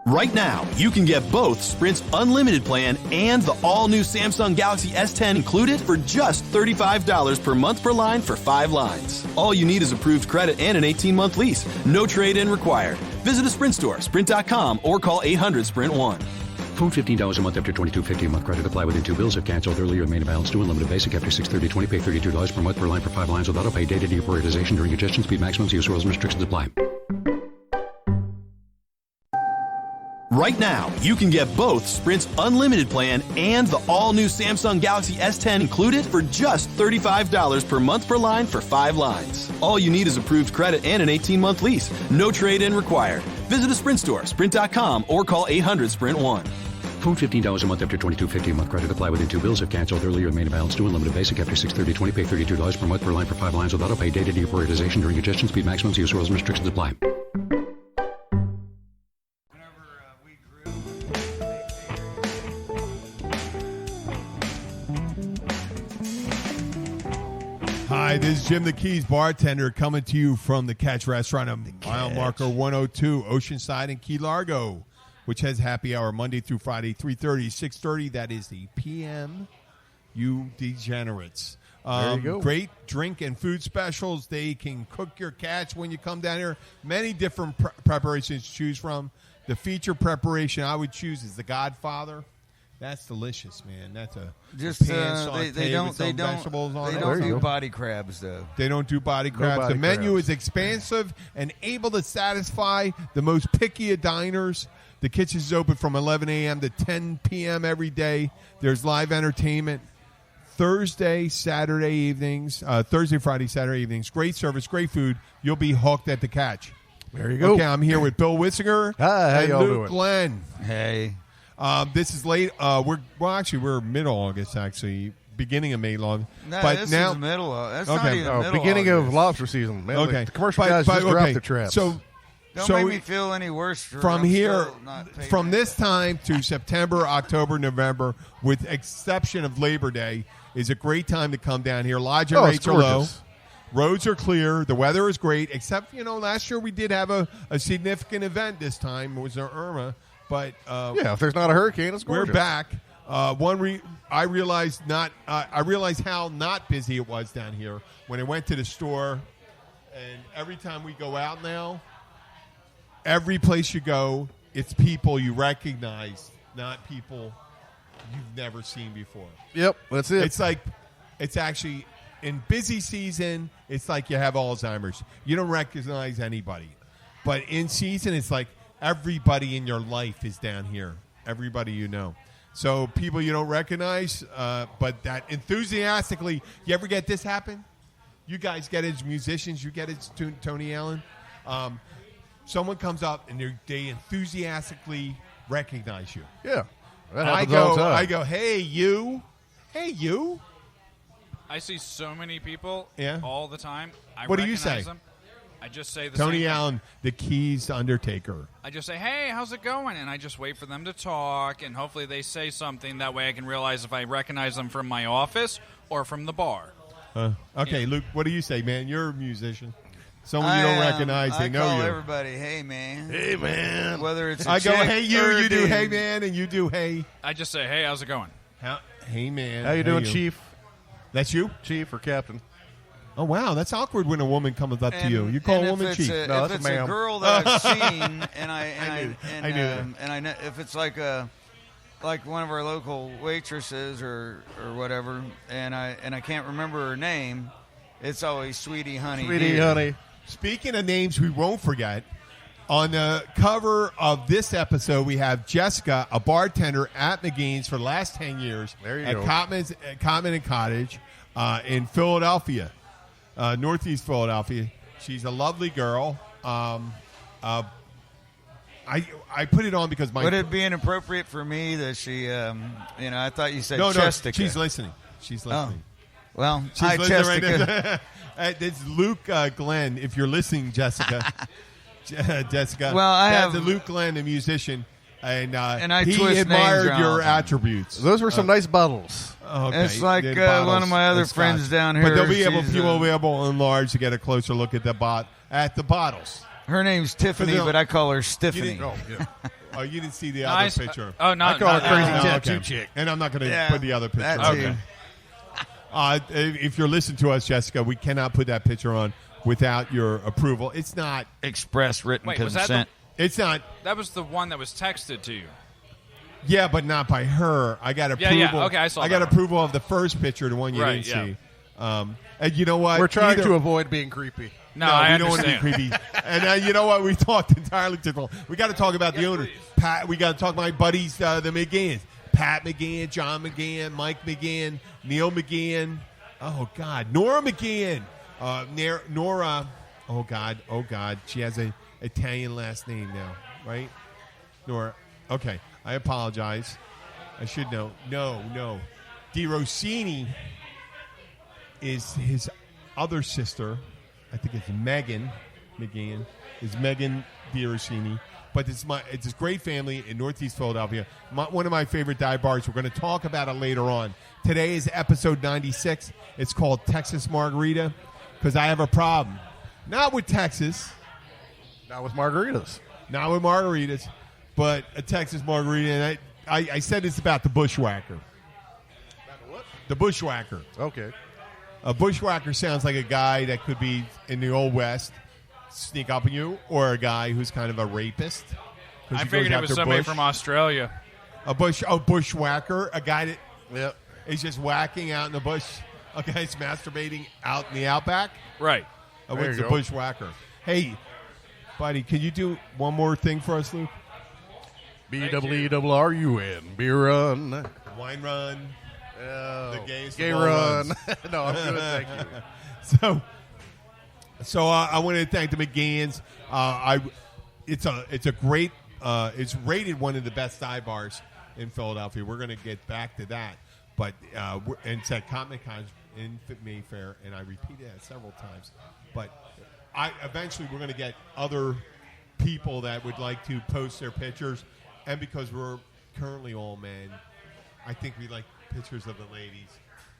Right now, you can get both Sprint's unlimited plan and the all-new Samsung Galaxy S10 included for just $35 per month per line for 5 lines. All you need is approved credit and an 18-month lease. No trade-in required. Visit a Sprint store, sprint.com, or call 800-SPRINT-1. Phone $15 a month after $22.50 a month. Credit apply within 2 bills. If canceled earlier, remain balance due. Unlimited basic after 6/30/20. Pay $32 per month per line for 5 lines with auto pay. Data deprioritization during congestion. Speed maximums. Use rules and restrictions apply. Right now, you can get both Sprint's unlimited plan and the all-new Samsung Galaxy S10 included for just $35 per month per line for 5 lines. All you need is approved credit and an 18-month lease. No trade-in required. Visit a Sprint store, sprint.com, or call 800-SPRINT-1. Phone $15 a month after $22.50 a month. Credit apply within 2 bills. If canceled earlier, remain balance due. Unlimited basic after 6/30/20. Pay $32 per month per line for 5 lines with auto pay. Data deprioritization during congestion. Speed maximums. Use rules and restrictions apply. Hi, this is Jim the Keys, bartender, coming to you from the Catch Restaurant on mile marker 102, Oceanside and Key Largo, which has happy hour Monday through Friday, 3:30, 6:30. That is the PM. You degenerates. There you go. Great drink and food specials. They can cook your catch when you come down here. Many different preparations to choose from. The feature preparation I would choose is the Godfather. That's delicious, man. That's a just they don't vegetables on it. They don't do body crabs though. They don't do body crabs. The menu is expansive and able to satisfy the most picky of diners. The kitchen is open from 11 a.m. to 10 p.m. every day. There's live entertainment Thursday, Saturday evenings. Thursday, Friday, Saturday evenings. Great service, great food. You'll be hooked at the Catch. There you go. Okay, I'm here with Bill Wissinger and Luke doing? Glenn. Hey. This is late. We're middle August, actually, beginning of May long. No, but this now, is middle of. That's okay. not even middle beginning August. of lobster season. Man, Okay, the commercial guys just dropped the traps. So, Don't make me feel any worse. From here, from this time to September, October, November, with exception of Labor Day, is a great time to come down here. Lodging rates are low. Roads are clear. The weather is great, except, last year we did have a significant event this time. It was our Irma. But if there's not a hurricane, it's gorgeous. We're back. I realized how not busy it was down here when I went to the store. And every time we go out now, every place you go, it's people you recognize, not people you've never seen before. Yep, that's it. It's actually in busy season. It's like you have Alzheimer's. You don't recognize anybody, but in season, it's like everybody in your life is down here. Everybody you know. So people you don't recognize, but that enthusiastically. You ever get this happen? You guys get it as musicians. You get it as Tony Allen. Someone comes up and they enthusiastically recognize you. Yeah. I go, hey, you. Hey, you. I see so many people all the time. What do you say? Them. I just say the Tony same Allen, the Keys Undertaker. I just say, hey, how's it going? And I just wait for them to talk, and hopefully they say something. That way I can realize if I recognize them from my office or from the bar. Okay, Luke, what do you say, man? You're a musician. Someone you don't recognize, they know you. I call everybody, hey, man. Hey, man. Whether it's I go, hey, you do, hey, man, and you do, hey. I just say, hey, how's it going? Hey, man. How you doing, Chief? That's you? Chief or Captain? Oh, wow. That's awkward when a woman comes up to you. You call a woman chief. No, if that's it's a ma'am. a girl that I've seen, and I know if it's like one of our local waitresses or whatever, and I can't remember her name, it's always Sweetie Honey. Sweetie Honey. Speaking of names we won't forget, on the cover of this episode, we have Jessica, a bartender at Mcgeehans for the last 10 years at Cotman and Cottage in Philadelphia. Northeast Philadelphia. She's a lovely girl. I put it on because would it be inappropriate for me that she, I thought you said no, Chestica. She's listening. She's listening. Oh. Well, she's hi, Chestica. It's Luke Glenn. If you're listening, Jessica. Jessica. Well, I have Luke Glenn, a musician, and I he admired your attributes. Those were some nice bottles. Okay. It's like one of my other friends down here. But people will be able to enlarge to get a closer look at the bottles. Her name's Tiffany, but I call her Stiffany. Oh, you didn't see the Nice. other picture. Oh, no. I call her no, crazy no. tattoo chick. And I'm not going to Yeah, put the other picture that on. too. If you're listening to us, Jessica, we cannot put that picture on without your approval. It's not. Express written Wait, was that consent. It's not. That was the one that was texted to you. Yeah, but not by her. I got Yeah, approval. yeah. Okay, I saw got that one. approval of the first picture, the one you Right, didn't yeah. see. And you know what? We're trying Either- to avoid being creepy. No, No, I we don't want to be understand. creepy. And you know what? We talked entirely different. We got to talk about the owners. please. Pat. We got to talk about my buddies, the Mcgeehans. Pat McGeehan, John McGeehan, Mike McGeehan, Neil McGeehan. Oh God, Nora McGeehan. Nora. Oh God. She has an Italian last name now, right? Nora. Okay, I apologize. I should know. No. Di Rossini is his other sister. I think it's Megan McGeehan. Is Megan Di Rossini. But it's a great family in Northeast Philadelphia. One of my favorite dive bars. We're going to talk about it later on. Today is episode 96. It's called Texas Margarita because I have a problem. Not with Texas, Not with margaritas. not with margaritas, but a Texas margarita. And I said this about the bushwhacker. The bushwhacker. Okay. A bushwhacker sounds like a guy that could be in the Old West, sneak up on you, or a guy who's kind of a rapist. 'cause I he figured goes it was after somebody bush. from Australia. A bushwhacker, a guy that Yep. is just whacking out in the bush. A guy's masturbating out in the outback. Right. What's There you the go. bushwhacker? Hey, buddy, can you do one more thing for us, Luke? BWRUN. Beer run. Wine run. Oh, The gayest gay of all run. runs. No, I'm good. Thank you. So I want to thank the Mcgeehans. It's a great. It's rated one of the best dive bars in Philadelphia. We're going to get back to that, but and it's at Mcgeehans in Mayfair, and I repeated that several times. But eventually we're going to get other people that would like to post their pictures, and because we're currently all men, I think we like pictures of the ladies.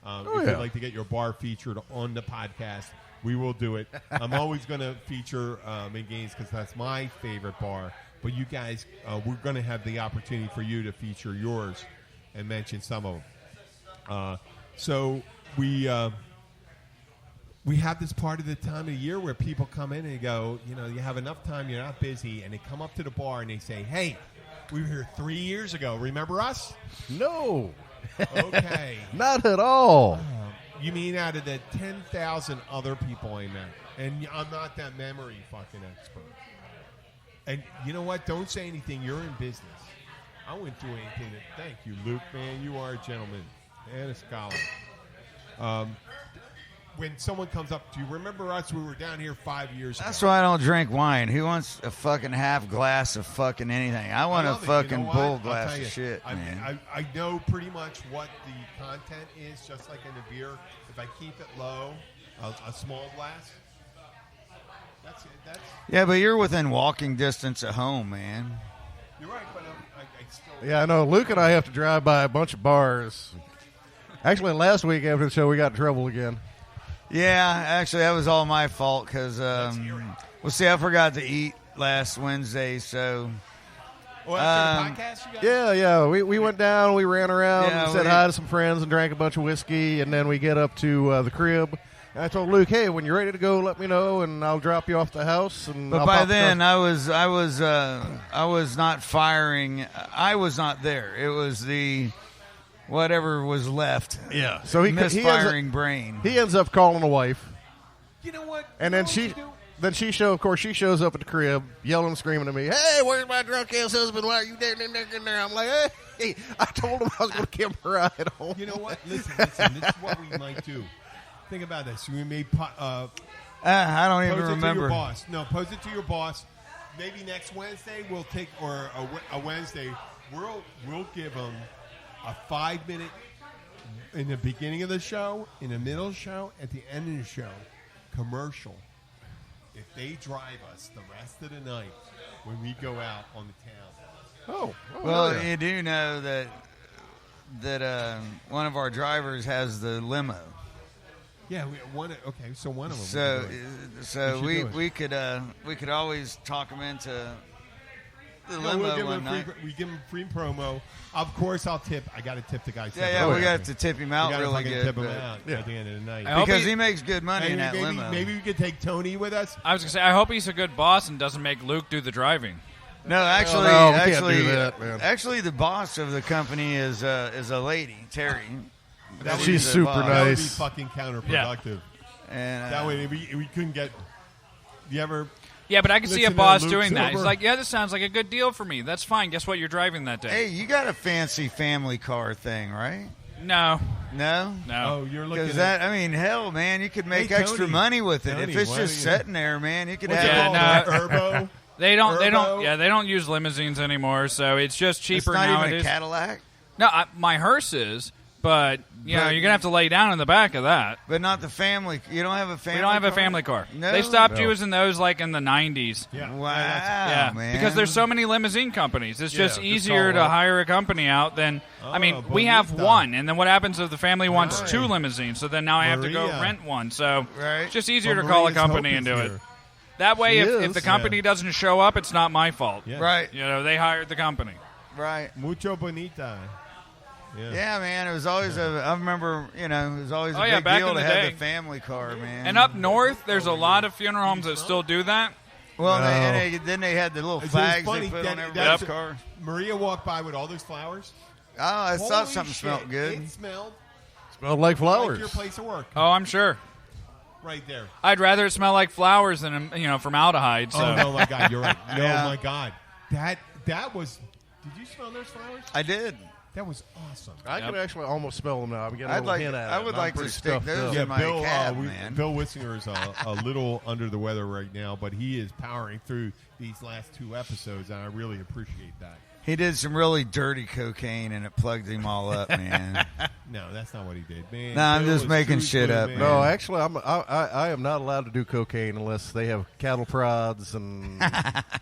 If yeah. you'd like to get your bar featured on the podcast, we will do it. I'm always going to feature Mcgeehans because that's my favorite bar. But you guys, we're going to have the opportunity for you to feature yours and mention some of them. So we have this part of the time of the year where people come in and they go, you have enough time, you're not busy, and they come up to the bar and they say, hey, we were here 3 years ago. Remember us? No. Okay. Not at all. You mean out of the 10,000 other people I met? And I'm not that memory fucking expert. And you know what? Don't say anything. You're in business. I wouldn't do anything. Thank you, Luke, man. You are a gentleman and a scholar. When someone comes up, do you remember us? We were down here 5 years ago. That's why I don't drink wine. Who wants a fucking half glass of fucking anything? I want a love it. You know fucking what? full I'll glass tell of you, shit, man. I know pretty much what the content is, just like in the beer. If I keep it low, a small glass, that's it. Yeah, but you're within walking distance at home, man. You're right, but I still. Yeah, I know. Luke and I have to drive by a bunch of bars. Actually, last week after the show, we got in trouble again. Yeah, actually, that was all my fault because, well, see, I forgot to eat last Wednesday, so. Oh, after the podcast, you guys? Yeah. We went down, we ran around, Yeah, and said hi to some friends and drank a bunch of whiskey, and then we get up to the crib. And I told Luke, hey, when you're ready to go, let me know, and I'll drop you off the house. And But I'll by pop the then, car. I was not firing. I was not there. It was the whatever was left. Yeah. So he misfiring brain. He ends up calling a wife, You know what? and then she shows up at the crib, yelling and screaming at me, hey, where's my drunk ass husband? Why are you there? I'm like, hey, I told him I was going to give him a ride home. You know what? Listen. This is what we might do. Think about this. We may I don't even pose it to remember. your boss. No, pose it to your boss. Maybe next Wednesday we'll take, or a Wednesday we'll give them a 5-minute in the beginning of the show, in the middle of the show, at the end of the show, commercial. If they drive us the rest of the night when we go out on the town. Well, yeah. you do know that one of our drivers has the limo. Yeah, one of them. So we can do it. we could always talk him into the No, limo we'll give one him night. we give him free promo. Of course, I'll tip. I got to tip the guy. Yeah, we got to tip him out We gotta really fucking good. tip him but- out at the end of the night. I hope Because he- he makes good money in that maybe, limo. maybe we could take Tony with us. I was gonna say, I hope he's a good boss and doesn't make Luke do the driving. No, actually, no, we can't do that, man. actually, the boss of the company is a lady, Terry. She's the super boss. That would be nice. fucking counterproductive. And That way we couldn't get. You ever? Yeah, but I can see a Listen to boss Luke doing that. He's Silver. like, yeah, this sounds like a good deal for me. That's fine. Guess what? You're driving that day. hey, you got a fancy family car thing, right? No, No. no. Oh, you're looking Because at. that, I mean, hell, man, you could make Hey, extra Tony. money with it. Tony, If it's why just don't you- sitting there, man, you could What's it have. called? no. Urbo. They don't. They Urbo? don't. Yeah, they don't use limousines anymore. So it's just It's cheaper not even nowadays. a Cadillac, No, my hearse is, but you know, But- you're gonna have to lay down in the back of that. but not the family. You don't have a family. We don't have a car? family car. No. They stopped No. using those like in the 90s. Yeah. Wow, Yeah, man. because there's so many limousine companies. It's just just easier all to up. hire a company out than. I mean, Oh, we have bonita. one, and then what happens if the family wants Right. 2 limousines? So then now I have to go Maria. rent one. So Right. it's just easier Well, to call a Maria's company hope and is do it. here. That way, She if is, the company yeah. doesn't show up, it's not my fault. Yeah. Right, You know, they hired the company. right. Mucho bonita. Yeah. Yeah, man. It was always I remember, it was always Oh, a yeah, big back deal in to the have day. the family car, man. And up north, there's a lot of funeral homes that still do that. well, No. then they had the little It was flags funny, they put that- on everybody's that's- car. Maria walked by with all those flowers. Oh, I Holy thought something shit, smelled good. It smelled Smelled like like flowers. your place of work. Oh, I'm sure. Right there. I'd rather it smell like flowers than formaldehyde. So. Oh no, my God, you're right. No, Yeah. my God, that was. Did you smell those flowers? I did. That was awesome. I can actually almost smell them now. I'm getting a I'd little like- hint at it. I would I'm like to pretty stick stuffed those up. in my cab, man. Bill Wissinger is a little under the weather right now, but he is powering through these last 2 episodes, and I really appreciate that. He did some really dirty cocaine, and it plugged him all up, man. No, that's not what he did, man. Nah, I'm Bill just is making true shit blue, up, man. No, actually, I am not allowed to do cocaine unless they have cattle prods and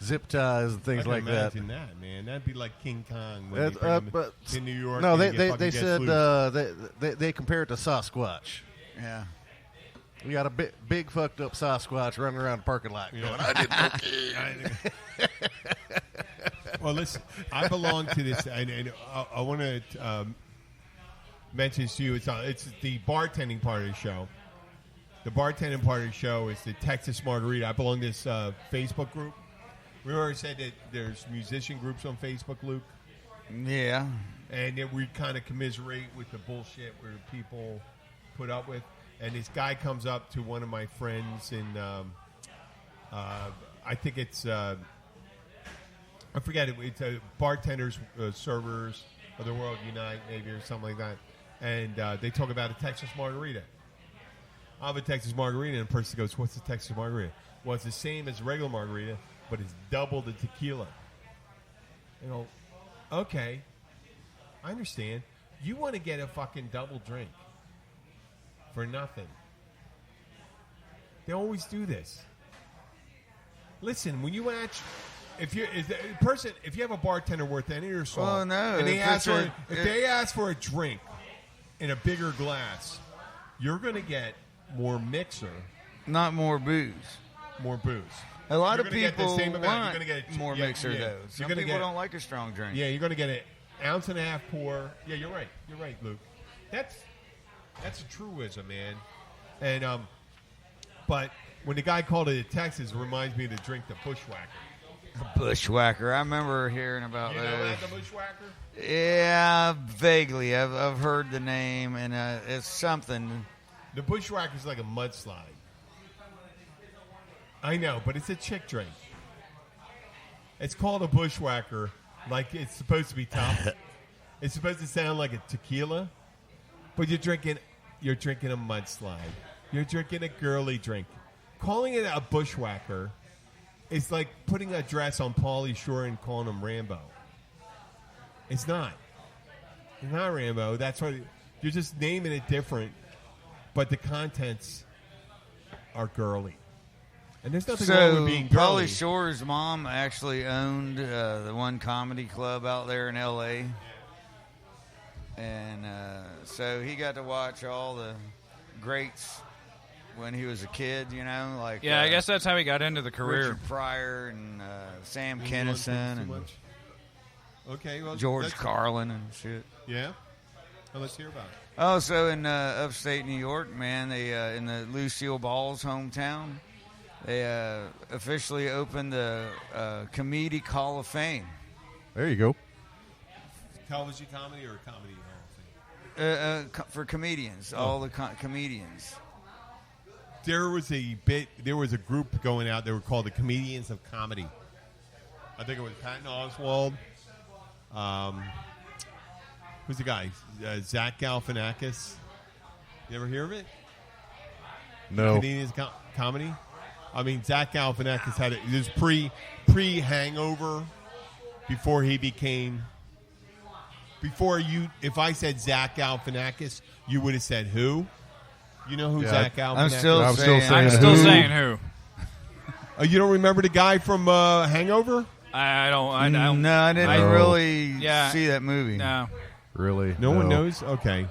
zip ties and I things can like that. imagine that, man. That'd be like King Kong when That's, they bring him but to New York. no, and they he they, fucking they gets said loose. they compare it to Sasquatch. Yeah. You got a big fucked up Sasquatch running around the parking lot. Yeah. Going, I did cocaine. Well, listen, I belong to this, and I want to mention this to you. It's the bartending part of the show. The bartending part of the show is the Texas Margarita. I belong to this Facebook group. We already said that there's musician groups on Facebook, Luke, Yeah. and that we kind of commiserate with the bullshit where people put up with. And this guy comes up to one of my friends, and I think it's I forget it. It's bartenders, servers of the world unite, maybe, or something like that. And they talk about a Texas Margarita. I have a Texas Margarita, and the person goes, "What's the Texas Margarita?" Well, it's the same as regular margarita, but it's double the tequila. You know, okay, I understand. You want to get a fucking double drink for nothing. They always do this. Listen, when you actually, if you have a bartender worth any of your salt, Well, no, and they if ask it's for they ask for a drink in a bigger glass, you're going to get more mixer, Not more booze. more booze. A lot You're of gonna get the people same amount. want You're gonna get more mixer, though. You're Some gonna people get, don't like a strong drink. Yeah, you're going to get an ounce and a half pour. Yeah, you're right. You're right, Luke. That's a truism, man. And but when the guy called it a Texas, it reminds me to drink the Bushwhacker. Bushwhacker. I remember hearing about You those. know that, the Bushwhacker? Yeah, vaguely. I've heard the name, and it's something. The Bushwhacker is like a mudslide. I know, but it's a chick drink. It's called a Bushwhacker, like it's supposed to be tough. It's supposed to sound like a tequila, but you're drinking a mudslide. You're drinking a girly drink. Calling it a Bushwhacker is like putting a dress on Pauly Shore and calling him Rambo. It's not. It's not Rambo. That's what you're just naming it different, but the contents are girly. And there's nothing wrong So, with being girly. Pauly Shore's mom actually owned the one comedy club out there in L.A. And so he got to watch all the greats when he was a kid, like Yeah, I guess that's how he got into the career. Richard Pryor and Sam You want Kinison too and much? Okay, well, George that's- Carlin and shit. Yeah. Well, let's hear about it. Oh, so in upstate New York, man, they in the Lucille Ball's hometown, they officially opened the Comedic Hall of Fame. There you go. Television comedy or comedy hall of fame? For comedians, all the comedians. There was a group going out. They were called the Comedians of Comedy. I think it was Patton Oswalt. Who's the guy? Zach Galifianakis. You ever hear of it? No. Comedians Comedy. I mean, Zach Galifianakis had it. It was pre Hangover, before he became. Before you, if I said Zach Galifianakis, you would have said who? You know who Yeah, Zach Galifianakis? I'm still I'm saying who. Oh, you don't remember the guy from Hangover? I don't. No, I didn't No. really Yeah. see that movie. No. Really? No one knows. Okay.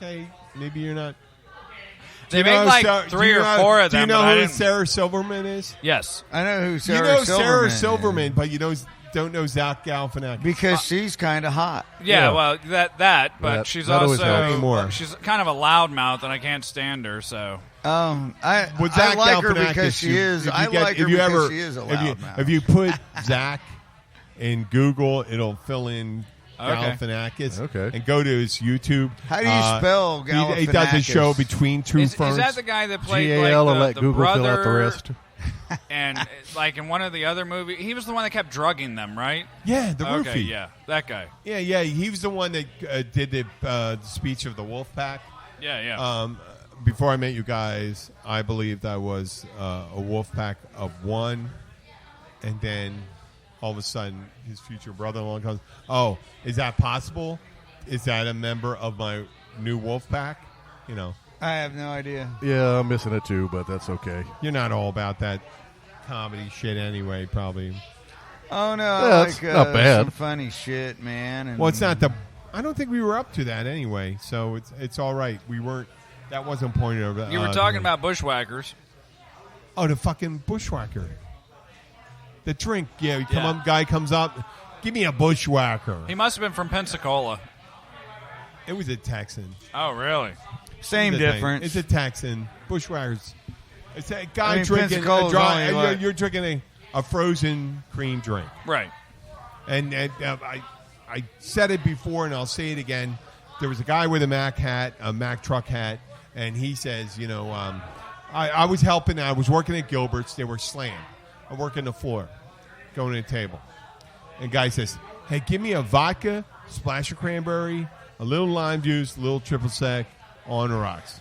Okay. Maybe you're not. They Do you made know like Sarah- 3 do you or know- 4 of them. Do you but know I who didn't- Sarah Silverman is? Yes. I know who Sarah you know Silverman Sarah is. Silverman, but you don't know Zach Galifianakis. Because she's kind of hot. Yeah, Yeah. well, but That- she's that always helps. Anymore. she's kind of a loudmouth, and I can't stand her. So I With I Zach like her Galifianakis, because she you- is. if you I get- like if her you because ever- she is a if you, loudmouth. if you put Zach in Google, it'll fill in Okay. Galifianakis. Okay. And go to his YouTube. How do you spell He does a Galifianakis? show between two is ferns. that the guy that played GAL like and let the Google brother fill out the rest. and like in one of the other movies, he was the one that kept drugging them, right? Yeah, the roofie. Okay, yeah, that guy. Yeah. He was the one that did the speech of the Wolf Pack. Yeah. Before I met you guys, I believed I was a wolf pack of one, and then all of a sudden his future brother-in-law comes. Oh, is that possible? Is that a member of my new wolf pack? I have no idea. Yeah, I'm missing it too, but that's okay. You're not all about that comedy shit anyway, probably. Oh no, Yeah, I like it's not bad. some funny shit, man. And Well, it's not I don't think we were up to that anyway, so it's all right. We weren't. That wasn't pointed over. You were talking about bushwhackers. Oh, the fucking bushwhacker. The drink. Yeah, Yeah. guy comes up. Give me a bushwhacker. He must have been from Pensacola. It was a Texan. Oh, really? same It's a thing. difference. It's a Texan. Bushwhackers. It's a guy I mean, drinking Pensacola's a dry. only what- You're drinking a frozen cream drink. Right. And I said it before, and I'll say it again. There was a guy with a Mack truck hat, and he says, I was helping. I was working at Gilbert's. They were slammed. I'm working the floor, going to the table. And guy says, hey, give me a vodka, splash of cranberry, a little lime juice, a little triple sec on the rocks.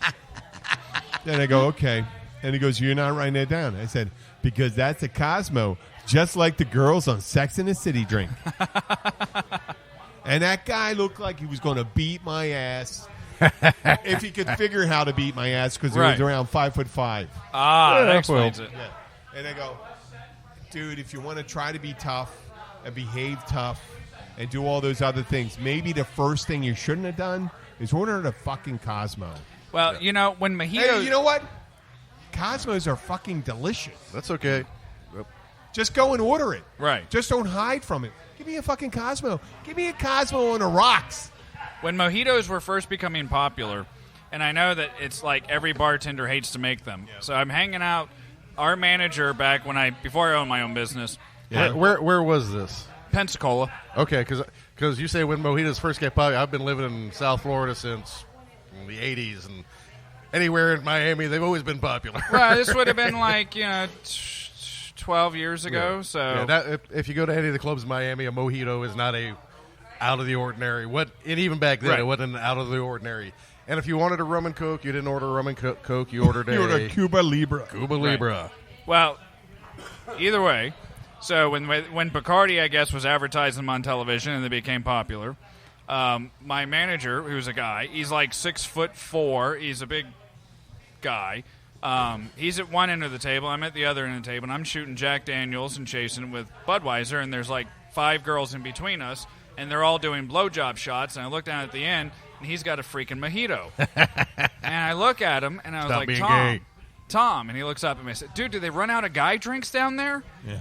Then I go, okay. And he goes, you're not writing that down. I said, because that's a Cosmo, just like the girls on Sex and the City drink. And that guy looked like he was going to beat my ass if he could figure how to beat my ass, because he was Right. around 5'5". Ah, Yeah, that explains well. it. Yeah. And I go, dude, if you want to try to be tough and behave tough and do all those other things, maybe the first thing you shouldn't have done is order the fucking Cosmo. Well, when Mojito... Hey, you know what? Cosmos are fucking delicious. That's okay. Just go and order it. Right. Just don't hide from it. Give me a fucking Cosmo. Give me a Cosmo on the rocks. When mojitos were first becoming popular, and I know that it's like every bartender hates to make them, so I'm hanging out. Our manager back before I owned my own business, Yeah. Where was this? Pensacola. Okay, because you say when mojitos first get popular, I've been living in South Florida since the 80s, and anywhere in Miami, they've always been popular. Well, this would have been like 12 years ago. Yeah. So Yeah, if you go to any of the clubs in Miami, a mojito is not a out of the ordinary. And even back then, Right. it wasn't out of the ordinary. And if you wanted a rum and coke, you didn't order rum and coke. You ordered You order a Cuba Libre. Cuba Libre. well, either way. So when Bacardi, I guess, was advertising them on television and they became popular, my manager, who's a guy, he's like 6'4". He's a big guy. He's at one end of the table. I'm at the other end of the table, and I'm shooting Jack Daniels and chasing with Budweiser, and there's like 5 girls in between us, and they're all doing blowjob shots. And I look down at the end, and he's got a freaking mojito. And I look at him, and I was Stop like, being Tom, gay. Tom, and he looks up at me and said, dude, did they run out of guy drinks down there? Yeah.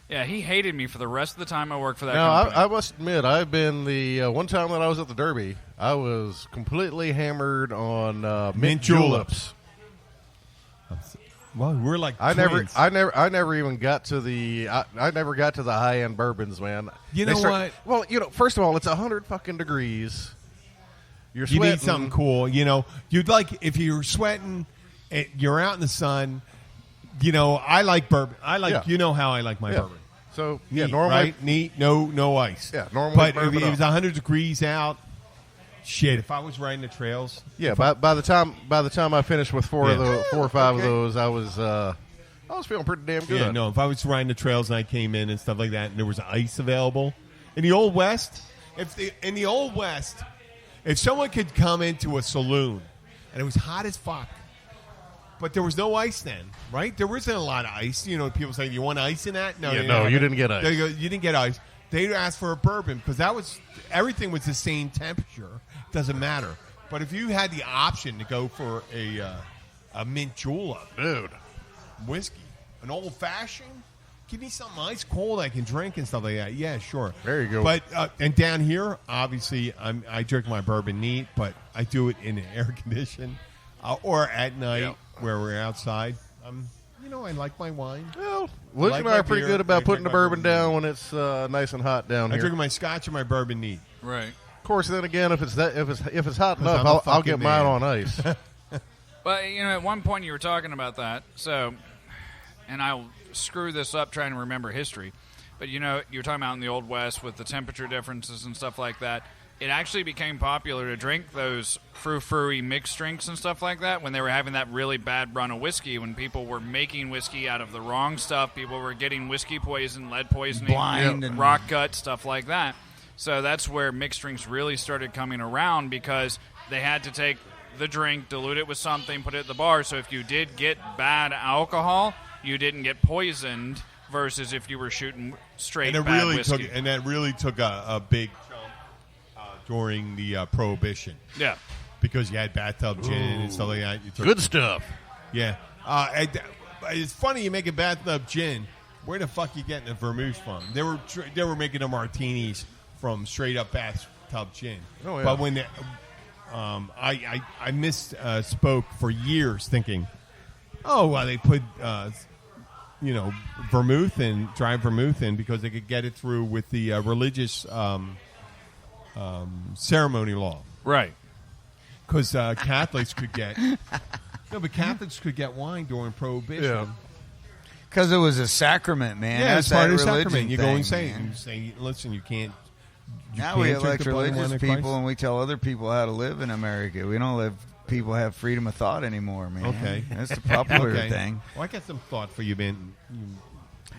Yeah, he hated me for the rest of the time I worked for that Now, company. I must admit, I've been the one time that I was at the Derby, I was completely hammered on mint juleps. Well, we're like I twins. never even got to the I never got to the high end bourbons, man. You know what? Well, first of all, it's 100 fucking degrees. You're You sweating. need something cool. You'd like if you're sweating, you're out in the sun. I like bourbon. How I like my bourbon. So Neat, normally, right? Neat, no ice. Yeah, normally But if bourbon it was up. 100 degrees out, shit. If I was riding the trails, yeah. By the time I finished with four or five of those, I was feeling pretty damn good. yeah, no. If I was riding the trails and I came in and stuff like that, and there was ice available in the old west, if someone could come into a saloon and it was hot as fuck, but there was no ice then, right? There wasn't a lot of ice. People say, "You want ice in that?" No, you didn't get ice. They go, "You didn't get ice." They'd ask for a bourbon because everything was the same temperature. Doesn't matter. But if you had the option to go for a mint julep, Dude. whiskey, an old fashioned, give me something ice cold I can drink and stuff like that. Yeah, sure. There you go. But and down here, obviously, I drink my bourbon neat, but I do it in an air conditioned or at night where we're outside. I like my wine. Well, Luke like and I my are pretty beer. good about I putting the drink my bourbon bourbon down when it's nice and hot down I here. drink my scotch and my bourbon neat. Right. Of course, then again, if it's hot I'm enough, a I'll fucking get mine man. on ice. But, at one point you were talking about that, and I'll screw this up trying to remember history, but, you were talking about in the Old West with the temperature differences and stuff like that. It actually became popular to drink those frou-frou-y mixed drinks and stuff like that when they were having that really bad run of whiskey, when people were making whiskey out of the wrong stuff. People were getting whiskey poison, lead poisoning, Blind and- rock gut, stuff like that. So that's where mixed drinks really started coming around because they had to take the drink, dilute it with something, put it at the bar. So if you did get bad alcohol, you didn't get poisoned versus if you were shooting straight And bad whiskey. that really took a big jump during the Prohibition. Yeah. Because you had bathtub gin and stuff like that. You took, Good stuff. Yeah. It's funny you make a bathtub gin. Where the fuck you getting the vermouth from? They were making the martinis from straight up bathtub gin. Oh, yeah. But when I misspoke for years, thinking, they put vermouth in, dry vermouth in because they could get it through with the religious ceremony law. Right. Because Catholics could get Catholics could get wine during Prohibition. Yeah. Because it was a sacrament, man. Yeah, That's it's part that of the religion sacrament. You go thing, and say, man. listen, you can't. Now we can't drink elect the blood and religious wine of Christ." people and we tell other people how to live in America. We don't let people have freedom of thought anymore, man. Okay. That's the popular Okay. thing. Well, I got some thought for you, man.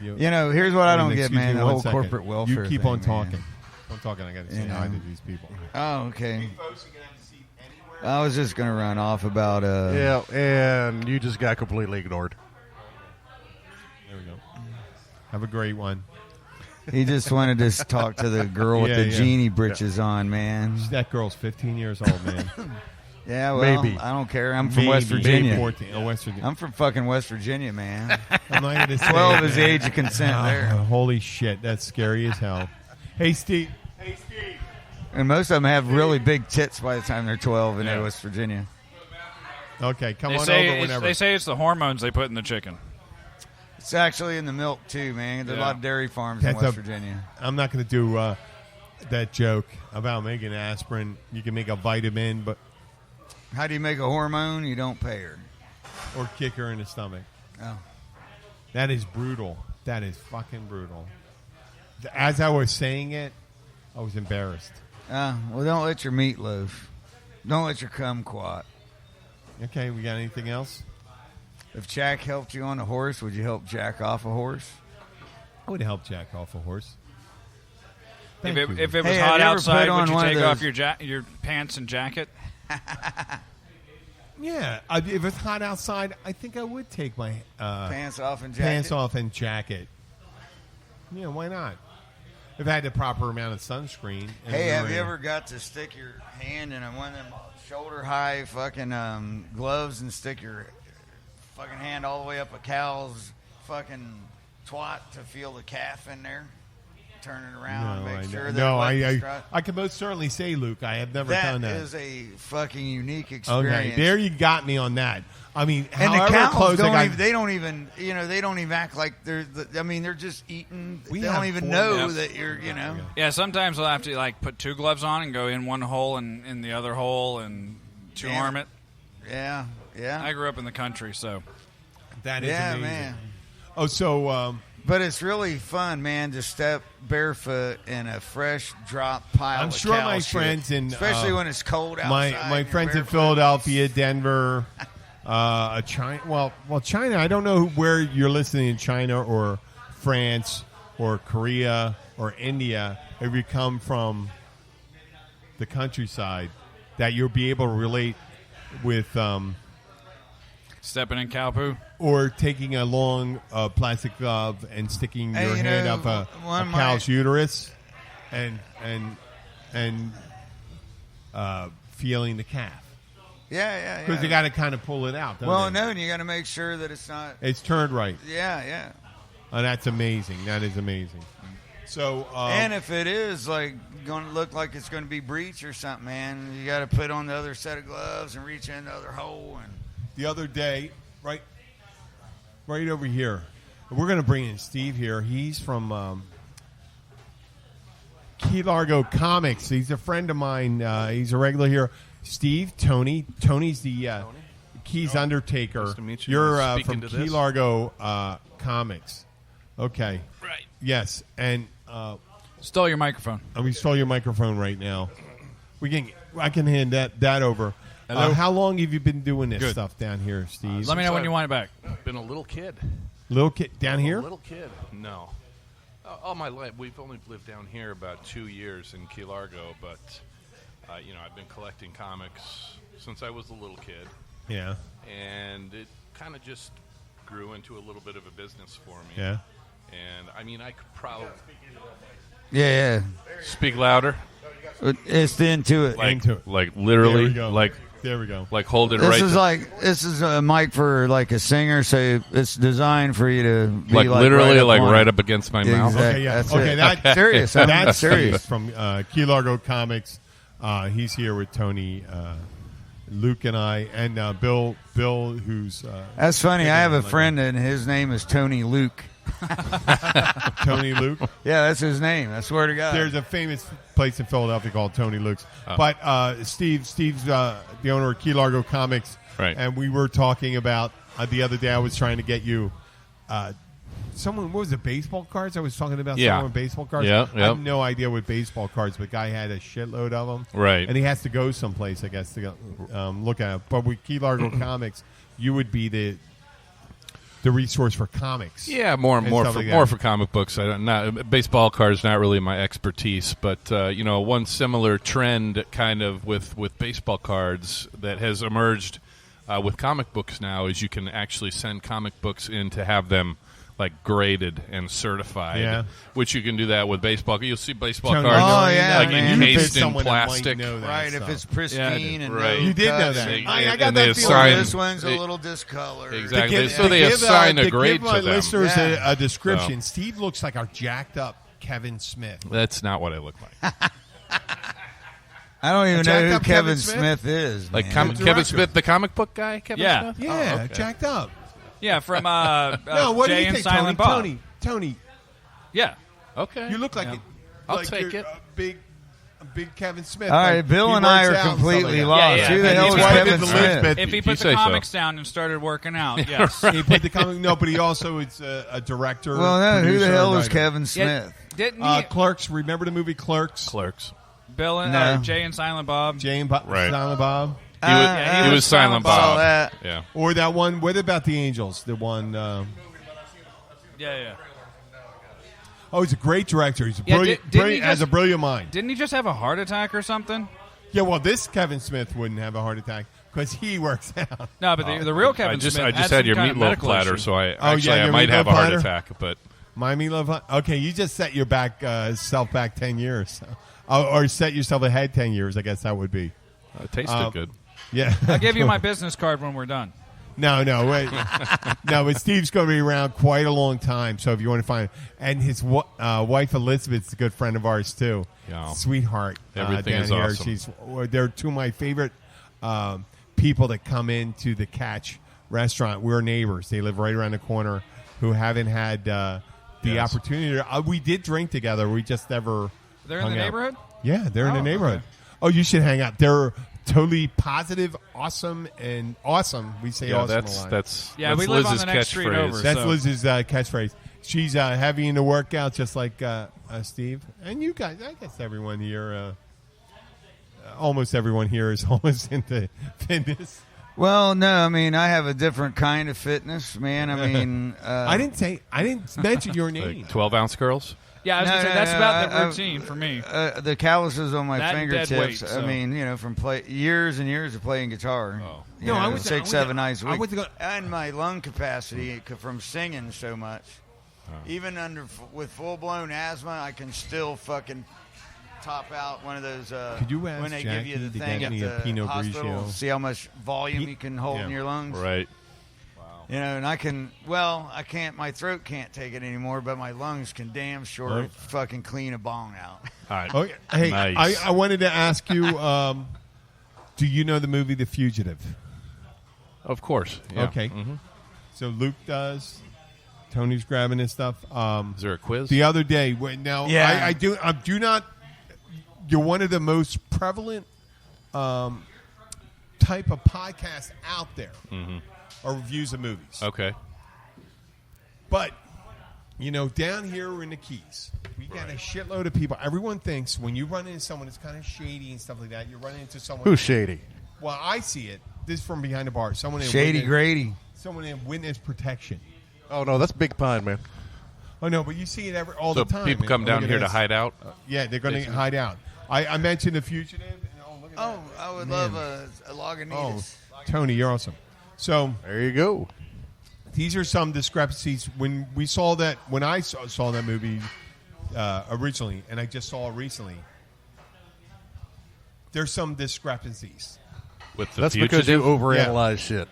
Here's what I don't get, Excuse man. me The one whole second. corporate welfare You keep thing, on talking. man. I'm talking. I got to say hi to these people. Oh, okay. Folks, you can have a seat anywhere. I was just going to run off about... Yeah, and you just got completely ignored. There we go. Have a great one. He just wanted to talk to the girl with Yeah, the yeah. genie britches on, man. That girl's 15 years old, man. Yeah, well, Maybe. I don't care. I'm from West Virginia. 14. Oh, West Virginia. I'm from fucking West Virginia, man. I'm not going to say 12 is it, the man. age of consent Oh, there. holy shit. That's scary as hell. Hey, Steve. And most of them have really big tits by the time they're 12 in Yeah. West Virginia. Okay, come They on say, over whenever. they say it's the hormones they put in the chicken. It's actually in the milk, too, man. There's a Yeah. lot of dairy farms That's in West a- Virginia. I'm not going to do that joke about making aspirin. You can make a vitamin, but How do you make a hormone? You don't pay her. or kick her in the stomach. Oh. That is brutal. That is fucking brutal. As I was saying it, I was embarrassed. Well, don't let your meatloaf. Don't let your kumquat. Okay, we got anything else? If Jack helped you on a horse, would you help Jack off a horse? I would help Jack off a horse. If Thank it, you. if it was Hey, have hot you ever outside, put on would you one of take off those- your pants and jacket? Yeah, if it's hot outside, I think I would take my Pants off and jacket? pants off and jacket. Yeah, why not? If I had the proper amount of sunscreen. and Hey, we have were you in- ever got to stick your hand in one of them shoulder-high fucking gloves and stick your fucking hand all the way up a cow's fucking twat to feel the calf in there. Turn it around and make sure that I can most certainly say, Luke, I have never done that. That is a fucking unique experience. Okay, there you got me on that. I mean, and the cows close they don't even act like they're just eating. They don't even know that you're, Yeah, sometimes we'll have to like put 2 gloves on and go in one hole and in the other hole and 2-arm it. Yeah, yeah. I grew up in the country, so that is amazing. Man. Oh, so. But it's really fun, man, to step barefoot in a fresh drop pile. I'm sure my friends in, especially when it's cold outside. My friends in Philadelphia, Denver, China. Well, China. I don't know where you're listening in China or France or Korea or India. If you come from the countryside, that you'll be able to relate with. Stepping in cow poo? Or taking a long plastic glove and sticking your hand up a cow's uterus and feeling the calf. Yeah. Because you got to kind of pull it out, don't they? No, and you got to make sure that it's not... It's turned right. Yeah. Oh, that's amazing. That is amazing. So, and if it is like going to look like it's going to be breech or something, man, you got to put on the other set of gloves and reach in the other hole. And the other day, right over here, we're going to bring in Steve here. He's from Key Largo Comics. He's a friend of mine. He's a regular here. Steve, Tony's the Keys Undertaker. Nice to meet you. You're from Key Largo Comics. Okay. Right. Yes, and stole your microphone. We stole your microphone right now. I can hand that over. How long have you been doing this stuff down here, Steve? Let me know when you want it back. I've been a little kid. Little kid down here? A little kid. No. All my life. We've only lived down here about 2 years in Key Largo, but I've been collecting comics since I was a little kid. Yeah. And it kind of just grew into a little bit of a business for me. Yeah. And I mean, I could probably speak louder. It's into it. Like literally, there we go. Like hold it This is a mic for like a singer, so it's designed for you to be like literally right up against my mouth. Okay, yeah. That's serious. That's serious. From Key Largo Comics. He's here with Tony, Luke, and I, and Bill, who's. That's funny. I have a friend, and his name is Tony Luke. Tony Luke? Yeah, that's his name. I swear to God. There's a famous place in Philadelphia called Tony Luke's. But Steve's the owner of Key Largo Comics. Right. And we were talking about the other day I was trying to get you what was it, baseball cards? I was talking about someone with baseball cards. Yeah, I have no idea what baseball cards, but the guy had a shitload of them. Right. And he has to go someplace, I guess, to go, look at it. But with Key Largo Comics, you would be the resource for comics. Yeah, more for comic books. Baseball cards not really my expertise, but one similar trend kind of with baseball cards that has emerged with comic books now is you can actually send comic books in to have them like graded and certified, which you can do that with baseball. You'll see baseball cards encased in plastic, right? If it's pristine and right. You did know that. I got that feeling. This one's a little discolored. Exactly. So they assign a grade to them. To give my listeners a description, Steve looks like our jacked up Kevin Smith. That's not what I look like. I don't even know who Kevin Smith is. Like Kevin Smith, the comic book guy. Kevin Smith? Yeah, jacked up. Yeah, from what Jay do you and think, Silent Bob. Tony. Yeah. Okay. You look like it. I'll take it. A big Kevin Smith. All right, Bill and I are completely lost. Who the hell is Kevin Smith? If he put the comics down and started working out, yes. He put the comic. No, but he also is a director. Well, no, who the hell is writer. Kevin Smith? Didn't he? Clerks. Remember the movie Clerks? Bill and Jay and Silent Bob. Silent Bob. He was Silent Bob. That. Yeah. Or that one. What about the Angels? The one. Yeah. Oh, he's a great director. He's a brilliant, has a brilliant mind. Didn't he just have a heart attack or something? Yeah, well, this Kevin Smith wouldn't have a heart attack because he works out. No, but the real Kevin Smith. I just had your meatloaf platter, so I might have a heart attack. But my meatloaf. Okay, you just set your self back 10 years, or set yourself ahead 10 years. I guess that would be. It tasted good. Yeah, I'll give you my business card when we're done. Wait. No, but Steve's going to be around quite a long time. So if you want to find him. And his wife Elizabeth's a good friend of ours too. Yeah. Sweetheart. Everything down is here. awesome. They're two of my favorite people that come into the Catch restaurant. We're neighbors. They live right around the corner. Who haven't had the opportunity. We did drink together. We just never. They're in the neighborhood? Yeah, they're in the neighborhood. Okay. Oh, you should hang out. They're totally positive, awesome, and awesome. We say awesome a lot. That's we live on Liz's the next street catchphrase. over. That's So- Liz's catchphrase. She's heavy into workout, just like Steve. And you guys, I guess everyone here, almost everyone here is almost into fitness. Well, no, I mean, I have a different kind of fitness, man. I mean, I didn't mention your name. Like 12-ounce girls? Yeah, I was going to say, that's about the routine for me. the calluses on my That and dead fingertips. weight, I so. mean, from years and years of playing guitar. Oh. You know, 6-7 nights a I week. went to go- And my lung capacity from singing so much. Even with full-blown asthma, I can still fucking top out one of those. Could you ask when they Jackie give you the to thing get at me a the Pinot hospital, Grigio? see how much volume you can hold in your lungs. Right. You know, and I can. Well, I can't. My throat can't take it anymore, but my lungs can damn sure fucking clean a bong out. All right. Okay. Hey, Nice. I wanted to ask you, do you know the movie The Fugitive? Of course. Yeah. Okay. Mm-hmm. So Luke does. Tony's grabbing his stuff. Is there a quiz? The other day, Yeah. I do not. You're one of the most prevalent type of podcasts out there, or reviews of movies. Okay. But down here in the Keys, we got a shitload of people. Everyone thinks when you run into someone that's kind of shady and stuff like that, you're running into someone. Who's shady? Well, I see it. This is from behind the bar. Someone in Shady witness, Grady. Someone in witness protection. Oh no, that's Big Pine, man. Oh no, but you see it all So the time. people come And down look at here to this. hide out? Yeah, they're going to hide out. I mentioned The Fugitive. And, look at Oh, that. I would Man. love a Lagunitas. Oh, Tony, you're awesome. So There you go. these are some discrepancies. When we saw that, when I saw that movie originally, and I just saw it recently, there's some discrepancies. With the That's fugitive? because you overanalyze shit.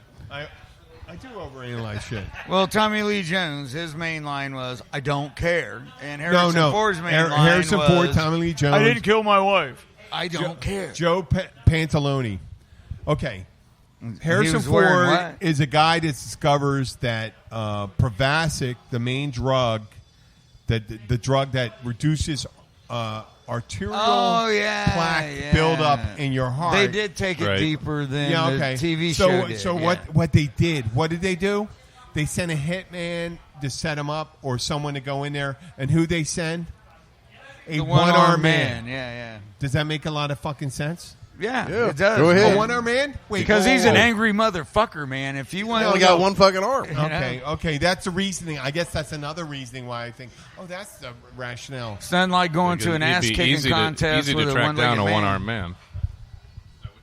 I do overanalyze shit. Well, Tommy Lee Jones, his main line was, "I don't care," and Harrison Ford's main line Harrison was, Ford, Tommy Lee Jones. "I didn't kill my wife. I don't care." Joe Pantalone. Okay. Harrison was wearing Ford what? is a guy that discovers that Provasic, the main drug, the drug that reduces arterial plaque buildup in your heart. They did take it Right. deeper than okay. the TV so, show did. So yeah. what they did? What did they do? They sent a hitman to set him up, or someone to go in there, and who they send? A The one-armed man. Yeah, Does that make a lot of fucking sense? yeah. Yeah, It does. go ahead. A one-armed man? Wait, Because he's an whoa. angry motherfucker, man. If you He want only to got one fucking arm. Okay, that's the reasoning. I guess that's another reasoning why I think, that's the rationale. It's not like going to an It'd be ass-kicking easy contest easy with to a track down one-legged a man. one-armed man.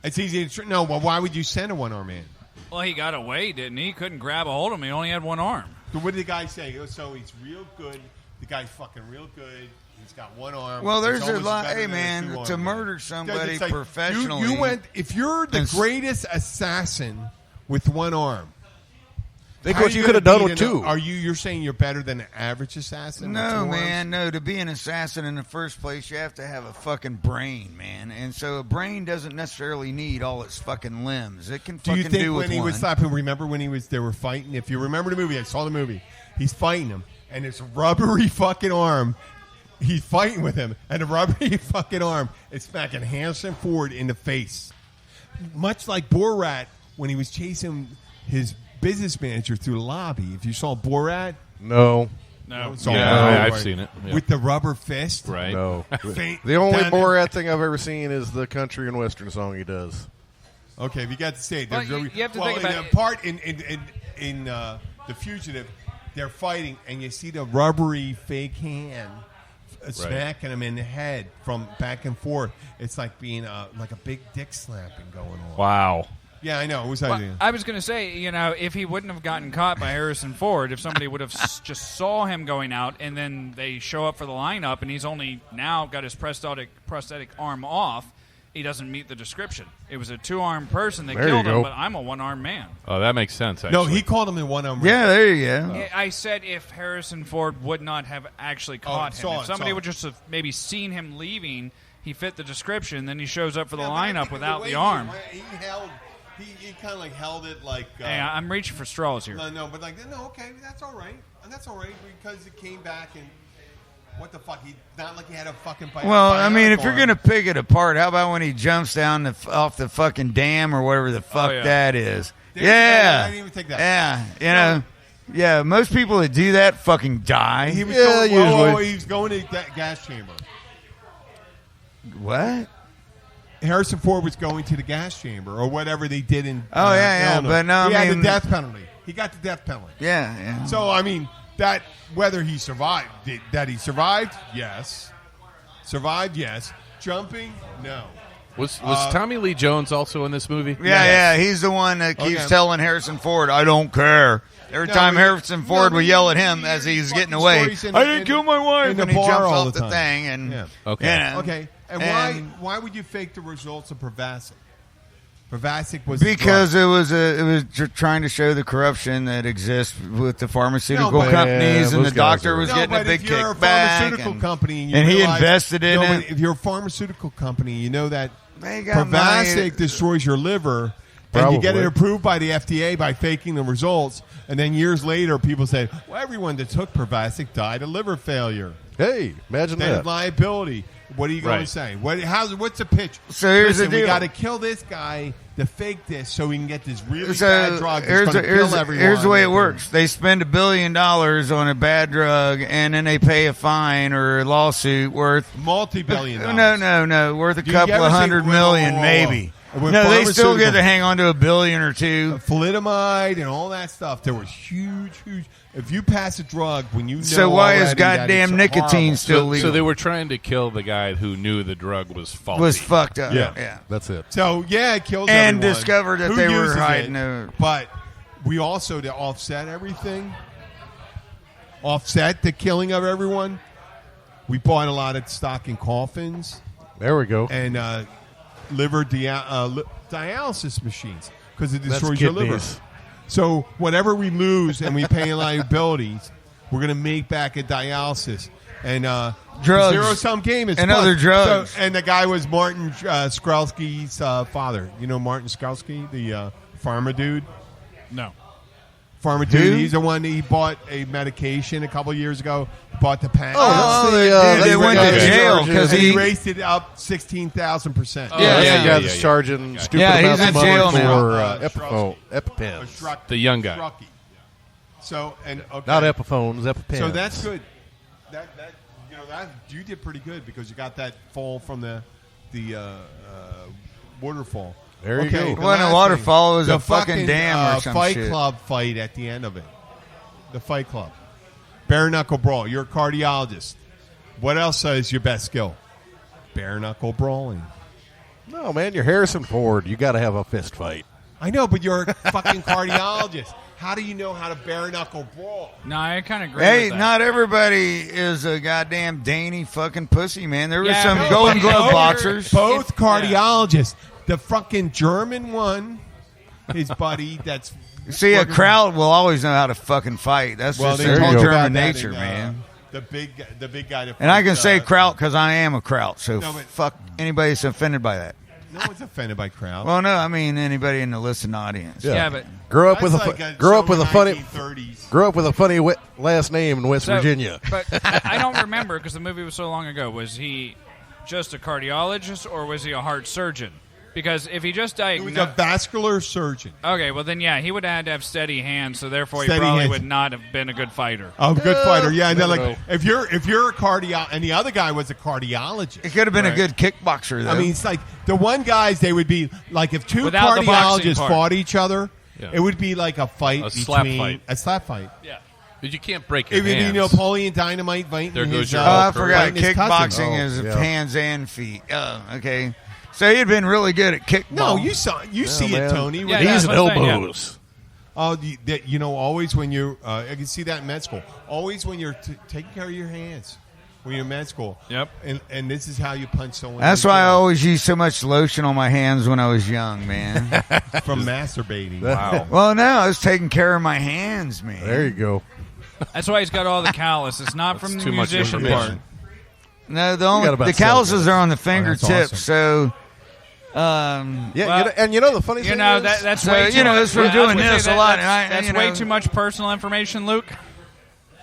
It's easy to no. Well, why would you send a one-armed man? Well, he got away, didn't he? Couldn't grab a hold of him. He only had one arm. So what did the guy say? So he's real good. The guy's fucking real good. He's got one arm. Well, there's He's a almost lot. better Hey, than a man, two-armed to guy. murder somebody It's like, professionally. you went. If you're the It's- greatest assassin with one arm, Think how what are you gonna could have done beat with an- two. Are you're saying you're better than an average assassin? with two No, arms? man, no. To be an assassin in the first place, you have to have a fucking brain, man. And so a brain doesn't necessarily need all its fucking limbs. It can Do fucking you think do with when he one. was slapping? Remember when they were fighting? If you remember the movie, I saw the movie. He's fighting him, and his rubbery fucking arm. He's fighting with him, and the rubbery fucking arm is smacking Harrison Ford in the face, much like Borat when he was chasing his business manager through the lobby. If you saw Borat, No. No. it's all Yeah, over, I've right? seen it. Yeah. With the rubber fist. Right. No. Faint The only down- Borat thing I've ever seen is the country and western song he does. Okay, if you got to say it, Well, there's you have to well, think in about the it. part in The Fugitive, they're fighting, and you see the rubbery fake hand smacking him in the head from back and forth. It's like being like a big dick slapping going on. Wow. Yeah, I know. It was Well, idea. I was going to say, if he wouldn't have gotten caught by Harrison Ford, if somebody would have just saw him going out and then they show up for the lineup and he's only now got his prosthetic arm off, he doesn't meet the description. It was a 2-armed person that There you killed him, go. but I'm a 1-armed man. Oh, that makes sense. No, Actually. he called him in one arm. Yeah, there you go. I said if Harrison Ford would not have actually caught him. If somebody would just have maybe seen him leaving, he fit the description, then he shows up for the lineup without the arm. He kind of like held it like. Hey, I'm reaching for straws here. No, but like, no, okay, that's all right. And that's all right because it came back and what the fuck? Not like he had a fucking bite. Well, I mean, if you're going to pick it apart, how about when he jumps down off the fucking dam or whatever the fuck that is? I didn't even think that. Yeah, you know. Yeah, most people that do that fucking die. He was usually. He was going to that gas chamber. What? Harrison Ford was going to the gas chamber or whatever they did in. Yeah, Illinois. but no, he I had mean, the death penalty. He got the death penalty. Yeah. So I mean that whether he survived, that he survived, yes. Survived, yes. Jumping, no. Was Tommy Lee Jones also in this movie? Yeah, he's the one that keeps telling Harrison Ford, "I don't care." Every time Harrison Ford would yell at him as he's getting away, "I didn't kill my wife," and he jumps off the thing. And okay. And why would you fake the results of Provasic? Provasic was because it was trying to show the corruption that exists with the pharmaceutical companies, and the doctor was getting a big kickback. If you're a pharmaceutical company and he invested in it, if you're a pharmaceutical company, you know that Provasic destroys your liver. And you get it approved by the FDA by faking the results, and then years later, people say, "Well, everyone that took Provasic died of liver failure." Hey, imagine that liability. What are you going to say? What's the pitch? So here's the deal: we got to kill this guy to fake this, so we can get this really bad drug that's going to kill everyone. Here's the way it works: they spend $1 billion on a bad drug, and then they pay a fine or a lawsuit worth multi-billion. No, worth a couple of $100 million, maybe. No, they still get to hang on to $1 billion or $2 billion. Thalidomide and all that stuff. There was huge. If you pass a drug when you know. So why is goddamn nicotine still legal? So they were trying to kill the guy who knew the drug was faulty. Was fucked up. Yeah, that's it. So it kills and everyone. Discovered that they were hiding it. But we also, to offset everything, offset the killing of everyone, we bought a lot of stock in coffins. There we go. And liver dialysis machines because it destroys your liver. So whatever we lose and we pay liabilities, we're going to make back at dialysis and drugs. Zero-sum game is and other drugs. So, and the guy was Martin Skrelsky's father. You know Martin Skrelsky, the pharma dude? No. Pharma dude. He's the one that he bought a medication a couple years ago. Bought the patent. They went to jail because he raised it up 16,000%. That's charging stupid amounts of money for EpiPens. The young guy. So not Epiphones, EpiPens. So that's good. That you did pretty good because you got that fall from the waterfall. There you go. It wasn't a waterfall. It was a fucking dam or some Fight shit. Club fight at the end of it. The Fight Club. Bare knuckle brawl. You're a cardiologist. What else is your best skill? Bare knuckle brawling. No, man, you're Harrison Ford. You got to have a fist fight. I know, but you're a fucking cardiologist. How do you know how to bare knuckle brawl? No, I kind of agree Hey, with that. not everybody is a goddamn dainty fucking pussy, man. There was some Golden Glove boxers. Both cardiologists. The fucking German one, his buddy, that's... See, a crowd will always know how to fucking fight. That's just their German nature, man. The big guy. And I can say kraut because I am a kraut, so fuck anybody that's offended by that. No one's offended by kraut. Well, no, I mean anybody in the listening audience. Yeah, but grew up with a funny last name in West Virginia. But I don't remember because the movie was so long ago. Was he just a cardiologist or was he a heart surgeon? Because if he just diagnosed... He was a vascular surgeon. Okay, well then, yeah, he would have had to have steady hands, so therefore he probably would not have been a good fighter. Oh, good fighter, yeah. And like, if you're a cardio... And the other guy was a cardiologist. It could have been a good kickboxer, though. I mean, it's like the one guys, they would be... Like, if two cardiologists fought each other, it would be like a fight A slap fight. A slap fight. Yeah. But you can't break your hands. It would be Napoleon Dynamite fighting there goes your I forgot. Kickboxing is hands and feet. Okay. So he'd been really good at kickball. No, you see it, Tony. Yeah, knees and elbows. Oh, always when you're, I can see that in med school. Always when you're taking care of your hands. when you're in med school. Yep. And this is how you punch someone. That's why I always used so much lotion on my hands when I was young, man. From masturbating. Wow. Well, no, I was taking care of my hands, man. There you go. That's why he's got all the callus. It's not from the too much musician part. information. No, got about the 7 calluses minutes. are on the fingertips, awesome. so. Yeah, Well, and the funny thing is, That's So, way too you know, much. it's from I doing would say this a lot, and That's you way know- too much personal information, Luke.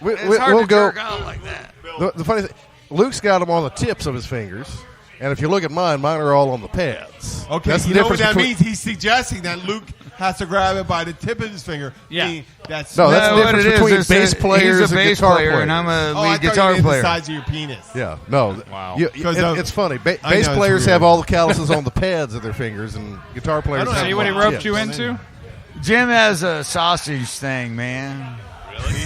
It's hard we'll to go. jerk out like that. The funny thing, Luke's got them on the tips of his fingers, and if you look at mine are all on the pads. Okay, That's the you know what difference that between- means? He's suggesting that Luke has to grab it by the tip of his finger. Yeah. That's No, that's No, the what difference it is, between it's bass players he's a and bass guitar player, players. and I'm a I lead thought guitar you meant player. the size of your penis. Yeah, no. Wow. It's funny. I know, Bass it's players weird. have all the calluses on the pads of their fingers, and guitar players don't have See what he them on the roped you tips. into? Jim has a sausage thing, man. Really?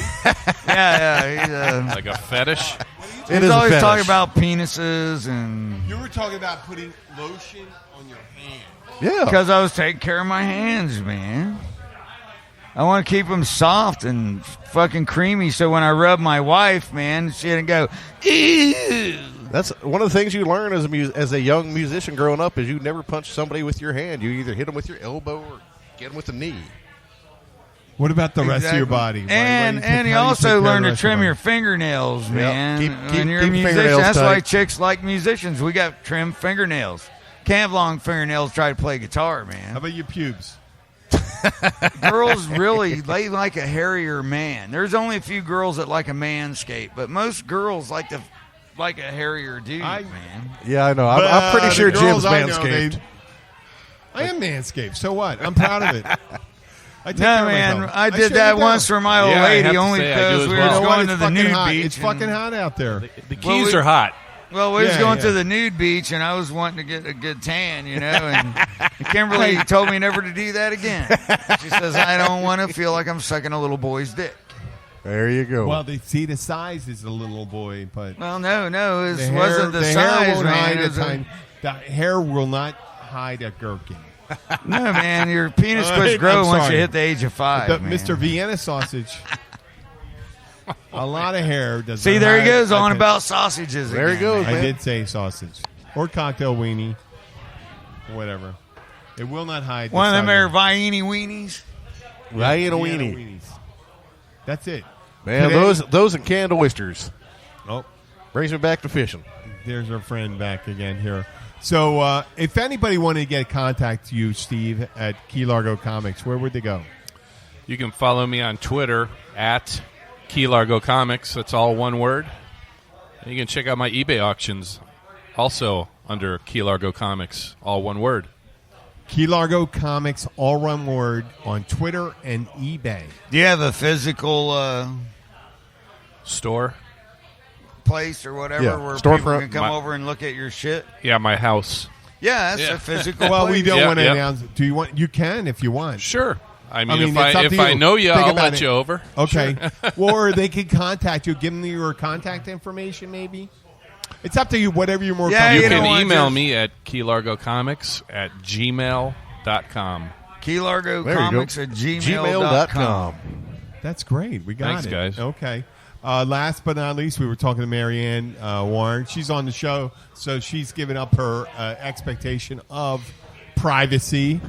yeah. He's, Like a fetish? It he's is a always fetish. talking about penises, and You were talking about putting lotion on your hand. Yeah. because I was taking care of my hands, man. I want to keep them soft and fucking creamy, so when I rub my wife, man, she didn't go, ew. That's one of the things you learn as a young musician growing up is you never punch somebody with your hand. You either hit them with your elbow or get them with the knee. What about the rest of your Exactly. body? And you also learn to trim your fingernails, man. Keep when you're a your musician, fingernails that's why tight. chicks like musicians. We got trimmed fingernails. Can't have long fingernails. Try to play guitar, How man. about your pubes? Girls really they like a hairier man. There's only a few girls that like a manscape, but most girls like a hairier dude, man. Yeah, I know. I'm pretty sure the Jim's girls I know, manscaped. I am manscaped. So what? I'm proud of it. I take No, care of man, myself. I did sure that do. once for my old Yeah, I have lady, to only say I do because as we well. were You know what? going It's to the fucking nude hot. beach. It's fucking hot out there. The keys are hot. Well, we was Yeah, going yeah. to the nude beach, and I was wanting to get a good tan, you know, and Kimberly told me never to do that again. She says, I don't want to feel like I'm sucking a little boy's dick. There you go. Well, they see the size is a little boy, but Well, no, it the wasn't the hair size, won't man. hide It a was tiny. The hair will not hide a gherkin. no, man, your penis All quits right, growing I'm once sorry. you hit the age of 5, The, man. Mr. Vienna sausage. A lot of hair does. See, not there he hide goes a on gherkin. about sausages There he again, goes, man. I did say sausage or cocktail weenie, whatever. It will not hide. One of them the there size Vieni weenies. I ain't a Vienna weenie. weenies. That's it. Man, Today- those and canned oysters. Oh, Brings me back to fishing. there's our friend back again here. So, if anybody wanted to get in contact you, Steve, at Key Largo Comics, where would they go? You can follow me on Twitter at Key Largo Comics. That's all one word. And you can check out my eBay auctions also under Key Largo Comics, all one word. Key Largo Comics, all one word, on Twitter and eBay. Do you have a physical Store? place or whatever Yeah, where storefront. people can come My- over and look at your shit? Yeah, my house. Yeah, that's Yeah. a physical Well, we place. don't Yeah, want to yeah. announce. Do you want? You can if you want. Sure. I mean, mean, it's up if to I you. know you, Think I'll about let it. you over. Okay. Or they can contact you. Give them your contact information, maybe. It's up to you. Whatever you're more Yeah, You comfortable. know can what, email just- me at keylargocomics@gmail.com. Key Largo There you go. Comics at gmail.com. Gmail.com. That's great. We got Thanks, it. guys. Okay. Last but not least, we were talking to Marianne Warren. She's on the show, so she's given up her expectation of privacy.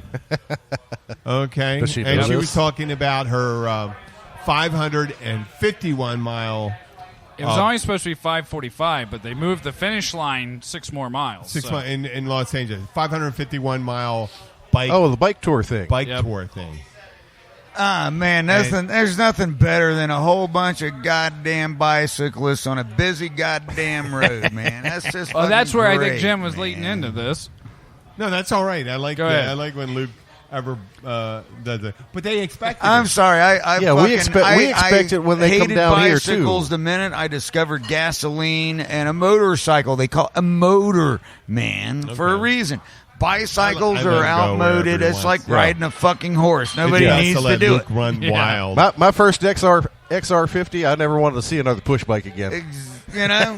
Okay. Does she And know she this? was talking about her 551 mile. It was only supposed to be 5:45, but they moved the finish line 6 more miles. so. In Los Angeles. 551 mile bike Oh, the bike tour thing. Yep. tour thing. Ah, man, there's nothing better than a whole bunch of goddamn bicyclists on a busy goddamn road, man. That's just Well, that's fucking where I great, think Jim was leading man. into this. No, that's all right. I like Go that. ahead. I like when Luke ever does it. But they expect I'm sorry. Yeah, we expect it when they come hated down here, too. bicycles the minute I discovered gasoline and a motorcycle. They call a motor, man, for a Okay. reason. Bicycles I let are him go outmoded. wherever he It's like wants. riding a fucking horse. Nobody He has needs to to let do Luke it. run wild. My first XR50, I never wanted to see another push bike again. You know?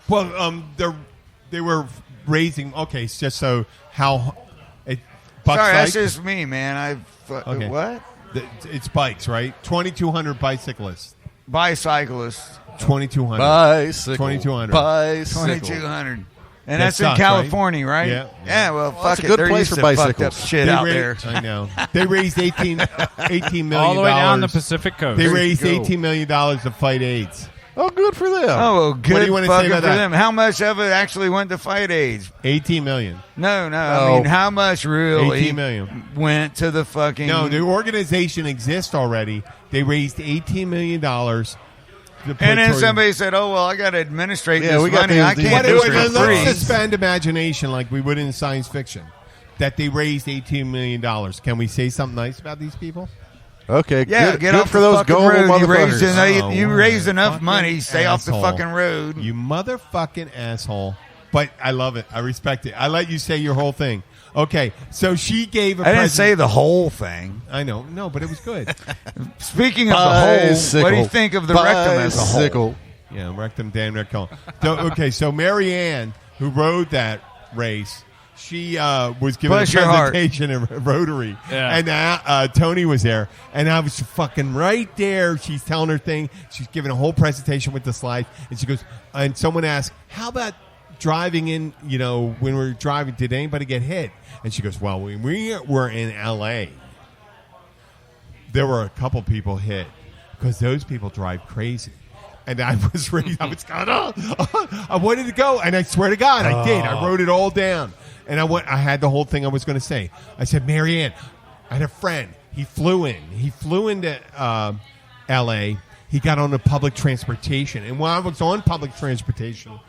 Well, they were raising. Okay, it's just so how it. Bucks Sorry, that's Bike, just me, man. Okay. What? it's bikes, right? 2,200 bicyclists. Bicyclists. $2,200. Bicycle. 2,200. Bicycle. 2,200. And That that's in sucks, California, right? Yeah. Yeah, well, Well, fuck that's a it. good They're place used for to fucked up bicycles. shit They out ra- there. I know. They raised $18 million. All the way down the Pacific Coast. They raised go. $18 million to fight AIDS. Oh, good for them. Oh, well, do good you wanna say fucking about for that? them. How much of it actually went to fight AIDS? $18 million. No. No. I mean, how much really 18 million. went to the fucking... No, the organization exists already. They raised $18 million. And then somebody said, "Oh well, I got to administrate Yeah, this we got money. these- I these- can't What do it it was- for free." Let's suspend imagination like we would in science fiction. That they raised $18 million. Can we say something nice about these people? Okay, Yeah, good, get good off for the those fucking gullible road. motherfuckers. Oh, You what raised a enough fucking money. Stay off the asshole. fucking road. You motherfucking asshole. But I love it. I respect it. I let you say your whole thing. Okay, so she gave a I didn't say the whole thing. I know. No, but it was good. Speaking of the whole, Bicycle. what do you think of the rectum as a whole? Bicycle. Yeah, rectum, Dan Rectum. So, okay, so Mary Ann, who rode that race, she was giving Bless a your heart. presentation in Rotary. Yeah. And Tony was there. And I was fucking right there. She's telling her thing. She's giving a whole presentation with the slides. And she goes, and someone asked, how about driving in, when we're driving, did anybody get hit? And she goes, well, when we were in L.A., there were a couple people hit because those people drive crazy. And I was ready. I was going, I wanted to go. And I swear to God, I did. I wrote it all down. And I had the whole thing I was going to say. I said, Marianne, I had a friend. He flew in. He flew into L.A. He got on the public transportation. And while I was on public transportation,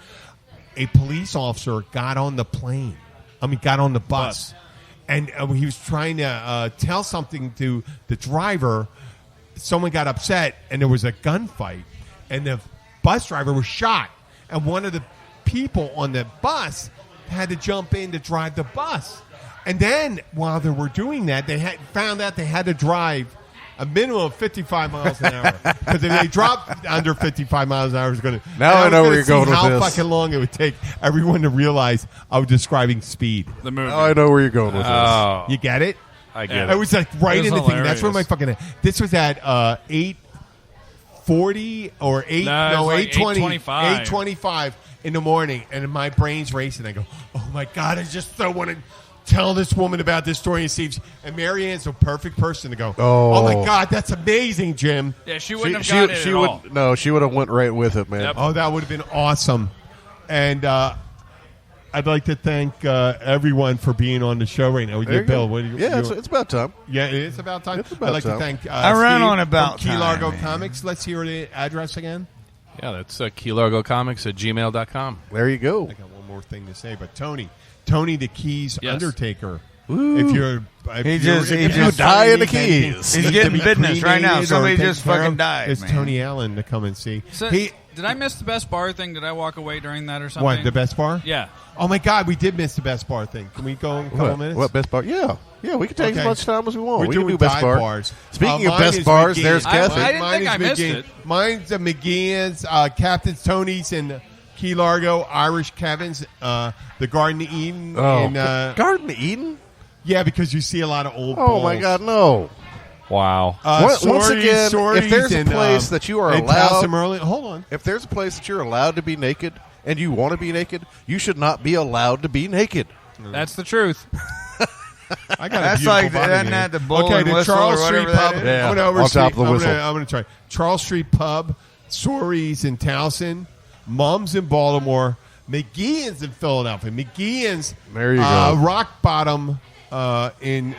a police officer got on the plane. Got on the bus. And he was trying to tell something to the driver. Someone got upset, and there was a gunfight. And the bus driver was shot. And one of the people on the bus had to jump in to drive the bus. And then, while they were doing that, they found out they had to drive a minimum of 55 miles an hour. Because if they dropped under 55 miles an hour, it was going to... Now I know where you're going with how this. fucking long it would take everyone to realize I was describing speed. The movie. Now I know where you're going with this. Oh, You get it? I get It it. was like right It was in the thing. That's where my hilarious. fucking... This was at 8:40 or 8... No, it was like 8:20. 8:25. 8:25 in the morning, and my brain's racing. I go, oh my God, I just so want to tell this woman about this story and see if and Marianne's a perfect person to go, oh my God, that's amazing, Jim. yeah, she wouldn't have gotten it at all. No, she would have went right with it, man. Yep. Oh, that would have been awesome. And I'd like to thank everyone for being on the show right now. We There did you go. Bill. What do you, Yeah, you- it's about time. yeah, it is about time. It's about I'd like time. to thank I ran Steve on about from Key Largo time, man. Comics. Let's hear the address again. Yeah, that's KeyLargoComics@gmail.com. There you go. I got one more thing to say, but Tony the Keys Yes. Undertaker. Ooh. If you're, He just die in the anything Keys. He's to getting be business right now. cremated or Somebody taken just care fucking of, died, It's man. Tony Allen to come and see. So, He did I miss the best bar thing? Did I walk away during that or something? what the best bar? Yeah. Oh my God, we did miss the best bar thing. Can we go in a couple What, minutes? what best bar? Yeah, we can take Okay. as much time as we want. We're we can doing do best dive bar. bars. Speaking of Mine best is bars, Mcgeehans. there's Kathy. I didn't think I missed Mcgeehans. it. Mine's the Mcgeehans, Captain's Tony's in Key Largo, Irish Kevin's, the Garden of Eden. in, Garden of Eden? yeah, because you see a lot of old Oh balls. my God, no! Wow. Once Sorries, again, sorries, if there's a and, place that you are and allowed, Towson Merlin, hold on. if there's a place that you're allowed to be naked and you want to be naked, you should not be allowed to be naked. That's the truth. I got That's a beautiful like body isn't here. that the bull okay, and the whistle Charles or Street whatever that Pub. is? Yeah, I'm on top of the whistle. I'm gonna try Charles Street Pub, Soaries in Towson, Mom's in Baltimore, Mcgeehans in Philadelphia. Mcgeehans, There you go. Rock Bottom in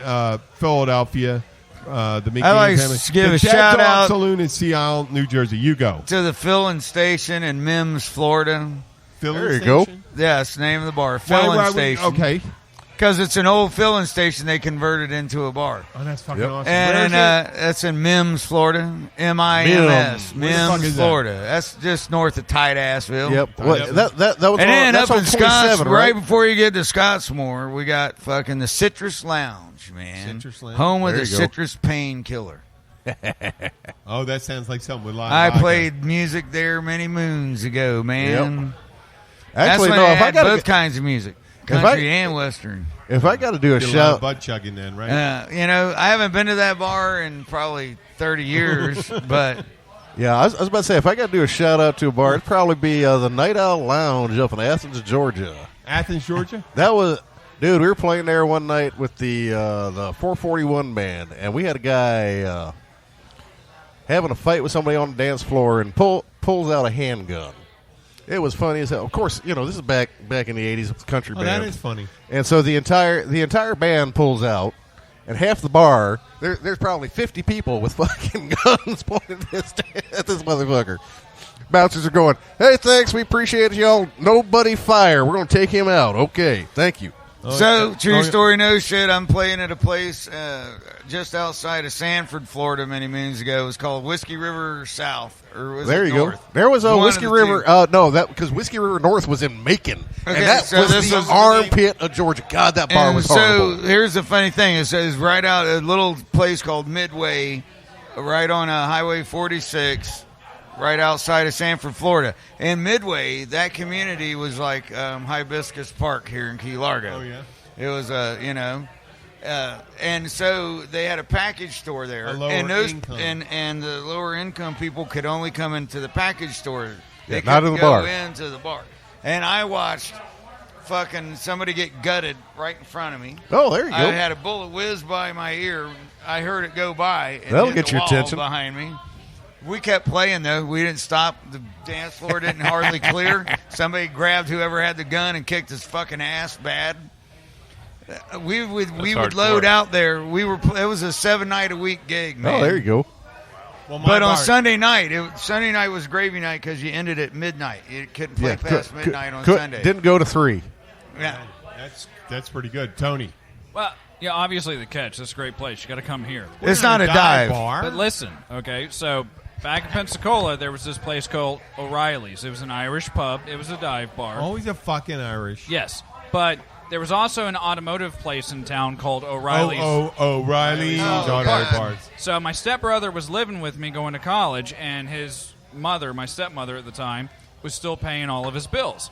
Philadelphia. The Mcgeehans I like family. to give the a Dead shout Dog out- Saloon in Sea Isle, New Jersey. You go. To the filling station in Mims, Florida. Filling There you go. station? Yeah, it's the name of the bar. Why- Filling why would- station. Okay. Because it's an old filling station they converted into a bar. Oh, that's fucking Yep. awesome. And Where is it? that's in Mims, Florida. M-I-M-S. Where the fuck Mims, is that? Florida. That's just north of Tight-Assville. Yep. What, that was And then that's up on in Scotts, 27, right right? before you get to Scottsmore, we got fucking the Citrus Lounge, man. Citrus Lounge. Home with There the you go. citrus painkiller. Oh, that sounds like something with live I vodka. played music there many moons ago, man. Actually, That's when no. they If I had got both kinds of music, If I- country and western. if I got to do a Did a lot of shout, butt chugging then, right? You know, I haven't been to that bar in probably 30 years, but Yeah, I was about to say, if I got to do a shout-out to a bar, it'd probably be the Night Owl Lounge up in Athens, Georgia. Athens, Georgia? That was, dude, we were playing there one night with the 441 band, and we had a guy having a fight with somebody on the dance floor and pulls out a handgun. It was funny as hell. Of course, this is back in the 80s with the country band. That is funny. And so the entire band pulls out, and half the bar, there's probably 50 people with fucking guns pointed at this motherfucker. Bouncers are going, hey, thanks, we appreciate y'all. Nobody fire. We're going to take him out. Okay, thank you. So, true story, no shit. I'm playing at a place just outside of Sanford, Florida, many moons ago. It was called Whiskey River South. Or was there it you North? go. There was a One Whiskey of the River. two. No, because Whiskey River North was in Macon. Okay, and that so was this the was- armpit of Georgia. God, that bar And was so horrible. here's the funny thing: it's right out a little place called Midway, right on Highway 46, right outside of Sanford, Florida. And Midway, that community was like Hibiscus Park here in Key Largo. Oh, yeah? It was and so they had a package store there, A lower and income. and the lower income people could only come into the package store. They Yeah, not couldn't in the go bar. into the bar. And I watched fucking somebody get gutted right in front of me. Oh, there you go. I had a bullet whiz by my ear. I heard it go by. And That'll hit get the your wall attention. behind me. We kept playing though. We didn't stop. The dance floor didn't hardly clear. Somebody grabbed whoever had the gun and kicked his fucking ass bad. We would hardcore. load out there. It was a 7-night-a-week gig, man. Oh, there you go. Well, my But on bar- Sunday night, Sunday night was gravy night because you ended at midnight. You couldn't play past midnight on Sunday. Didn't go to 3. Yeah. That's pretty good. Tony. Well, yeah, obviously the catch. That's a great place. You got to come here. It's not a dive. bar. But listen, okay, so back in Pensacola, there was this place called O'Reilly's. It was an Irish pub. It was a dive bar. Always a fucking Irish. Yes, but there was also an automotive place in town called O'Reilly's. O'Reilly's auto parts. So my stepbrother was living with me going to college, and his mother, my stepmother at the time, was still paying all of his bills.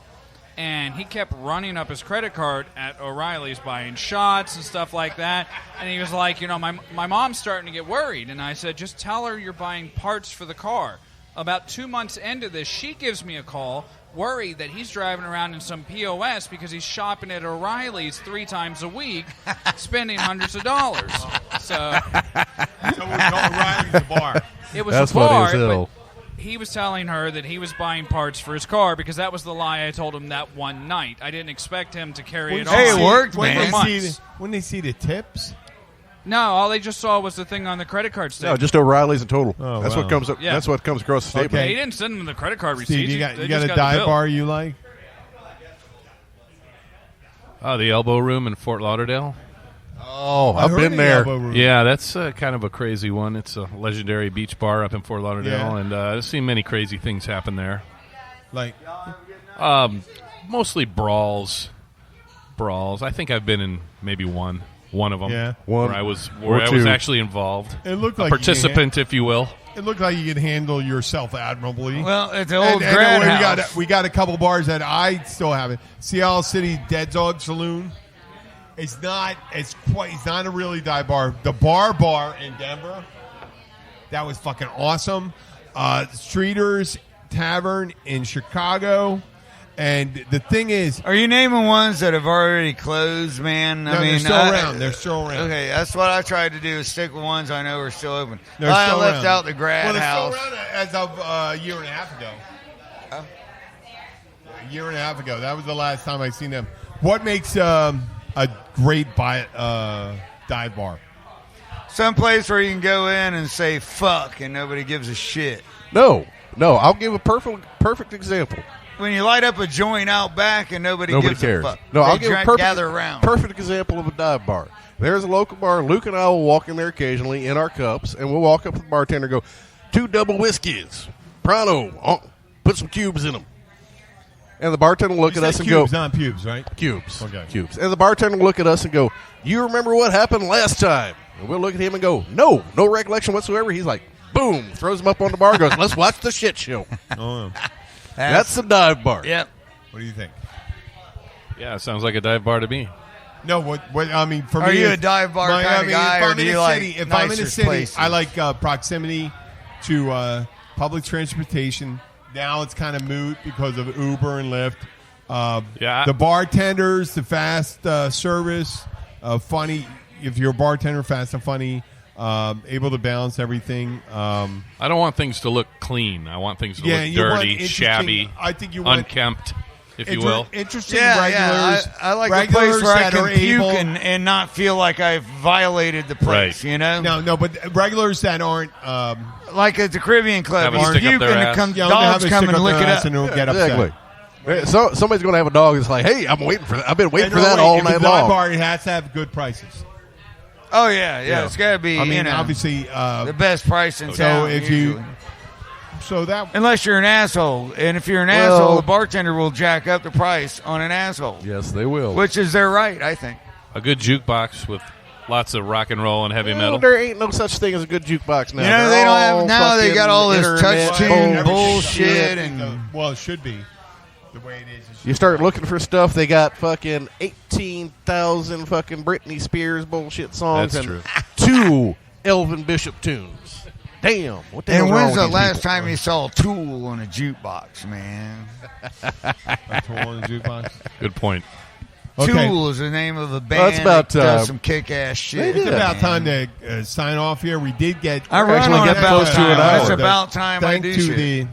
And he kept running up his credit card at O'Reilly's, buying shots and stuff like that. And he was like, my mom's starting to get worried. And I said, just tell her you're buying parts for the car. About 2 months into this, she gives me a call, worried that he's driving around in some POS because he's shopping at O'Reilly's 3 times a week, spending hundreds of dollars. So So we're O'Reilly's the bar. it was That's a bar, funny as but hell. he was telling her that he was buying parts for his car because that was the lie I told him that one night. I didn't expect him to carry it on. Hey, it worked, when man. When they see the tips, No, all they just saw was the thing on the credit card No, statement. just O'Reilly's in total. Oh, that's wow. what comes up. Yeah. That's what comes across the statement. Yeah, Okay. he didn't send them the credit card Steve, receipts. you got They a just the dive bill. bar you like? The Elbow Room in Fort Lauderdale. Oh, I I've heard been of the there. Elbow Room. Yeah, that's kind of a crazy one. It's a legendary beach bar up in Fort Lauderdale, Yeah. and I've seen many crazy things happen there. Like, Mostly brawls. I think I've been in maybe one of them. Yeah. One where I was or two. actually involved. it looked A like participant, if you will. It looked like you could handle yourself admirably. Well, at the And- old and grad we house. we got a couple bars that I still haven't. Seattle City Dead Dog Saloon. It's not a really dive bar. The bar in Denver, that was fucking awesome. Streeters Tavern in Chicago. And the thing is, Are you naming ones that have already closed, man? no, they're still around. They're still around. Okay, that's what I tried to do, is stick with ones I know are still open. They're I still left around. out the grad well, they're house. still around as of a year and a half ago. A year and a half ago. That was the last time I seen them. What makes a great dive bar? Some place where you can go in and say fuck and nobody gives a shit. No. I'll give a perfect example. When you light up a joint out back and nobody gives cares. a fuck. No, I'll They give a gather around. perfect example of a dive bar. There's a local bar. Luke and I will walk in there occasionally in our cups, and we'll walk up to the bartender and go, 2 double whiskeys, pronto, put some cubes in them. And the bartender will look You at us said and go, cubes, not pubes, right? Cubes. Okay. Cubes. And the bartender will look at us and go, you remember what happened last time? And we'll look at him and go, no recollection whatsoever. He's like, boom, throws him up on the bar and goes, let's watch the shit show. Oh, That's the dive bar. Yep. what do you think? Yeah, sounds like a dive bar to me. No, what I mean for Are me, you is- a dive bar my- kind of guy, if or I'm do in you a like city, if I'm in a nicer city, places? I like proximity to public transportation. Now it's kind of moot because of Uber and Lyft. The bartenders, the fast service, funny. If you're a bartender, fast and funny, able to balance everything. I don't want things to look clean. I want things to look dirty, shabby, I think you want unkempt, if you will. Interesting regulars. I like a place where I can puke and not feel like I've violated the place, Right. you know? No, but regulars that aren't like at the Caribbean Club, Have a stick up puke their and ass. dogs come and lick it up. and it'll get upset. Exactly. So somebody's going to have a dog that's like, hey, I've been waiting for And that all night if it's a dive long. bar, it has to have good prices. Oh, yeah. It's got to be, I mean, you know, obviously, the best price in so town. if usually. Unless you're an asshole. And if you're an asshole, the bartender will jack up the price on an asshole. Yes, they will. Which is their right, I think. A good jukebox with lots of rock and roll and heavy metal. There ain't no such thing as a good jukebox now. You know, they don't have now. They got all this touch tune bullshit, and well, it should be the way it is. You start looking for stuff. They got fucking 18,000 fucking Britney Spears bullshit songs That's and true. 2 Elvin Bishop tunes. Damn! What the And hell's wrong when's with the these last people? time you saw Tool on a jukebox, man? That's all in the jukebox. Good point. Okay. Tool is the name of a band Well, that's about, that does some kick-ass shit. It's about man. time to sign off here. We did get I run actually on get about close to an time. hour. It's about time I Thank do to shit. the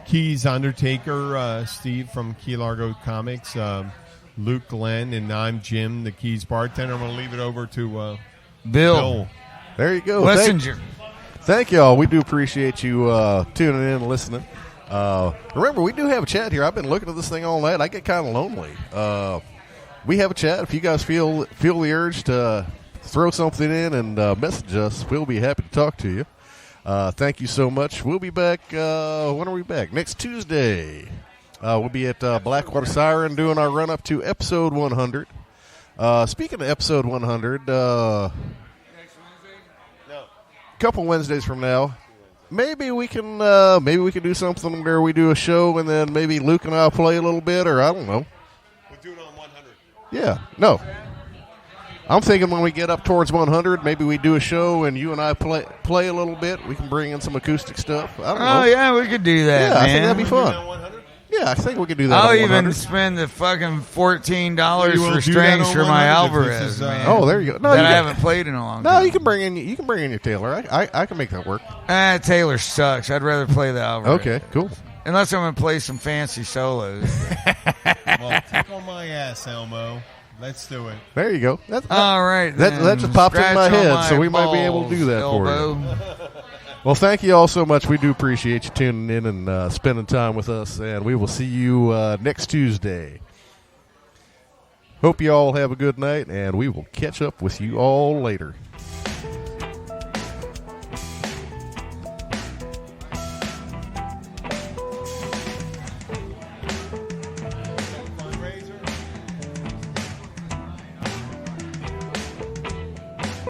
Keys Undertaker, Steve from Key Largo Comics, Luke Glenn, and I'm Jim, the Keys bartender. I'm going to leave it over to Bill. There you go. Messenger. Thank y'all. We do appreciate you tuning in and listening. Remember, we do have a chat here. I've been looking at this thing all night. I get kind of lonely. We have a chat. If you guys feel the urge to throw something in and message us, we'll be happy to talk to you. Thank you so much. We'll be back. When are we back? Next Tuesday. We'll be at Blackwater Siren doing our run up to episode 100. Speaking of episode 100, couple Wednesdays from now, maybe we can do something where we do a show and then maybe Luke and I'll play a little bit, or I don't know. We'll do it on 100. Yeah, no. I'm thinking when we get up towards 100, maybe we do a show and you and I play a little bit. We can bring in some acoustic stuff. I don't know. Oh, yeah, we could do that, Yeah, man. I think that'd be fun. On 100? Yeah, I think we could do that. I'll on even 100. spend the fucking $14 You will for do that strings on for my 100 if this Alvarez, is, man. Oh, there you go. No, that you I got- haven't played in a long No, time. you can bring in your Taylor. I can make that work. Taylor sucks. I'd rather play the Alvarez. Okay, cool. Unless I'm going to play some fancy solos. Well, tickle my ass, Elmo. Let's do it. There you go. All right. That just popped in Scratch my on head, so we might be able to do that for you. elbow. Well, thank you all so much. We do appreciate you tuning in and spending time with us, and we will see you next Tuesday. Hope you all have a good night, and we will catch up with you all later.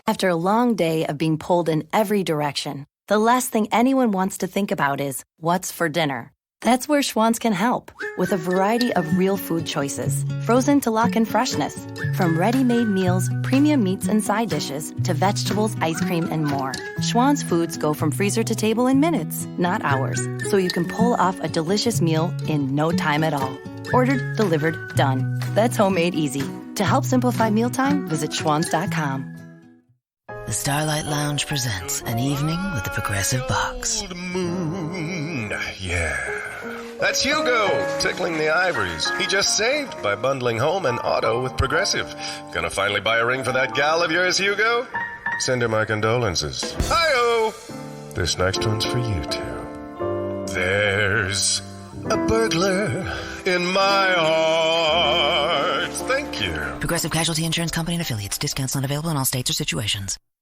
After a long day of being pulled in every direction, the last thing anyone wants to think about is what's for dinner. That's where Schwann's can help, with a variety of real food choices, frozen to lock in freshness. From ready-made meals, premium meats and side dishes, to vegetables, ice cream, and more. Schwann's foods go from freezer to table in minutes, not hours, so you can pull off a delicious meal in no time at all. Ordered, delivered, done. That's homemade easy. To help simplify mealtime, visit schwans.com. The Starlight Lounge presents An Evening with the Progressive Box. Old moon, yeah. That's Hugo, tickling the ivories. He just saved by bundling home and auto with Progressive. Gonna finally buy a ring for that gal of yours, Hugo? Send her my condolences. Hi-oh! This next one's for you two. There's a burglar in my heart. Thank you. Progressive Casualty Insurance Company and Affiliates. Discounts not available in all states or situations.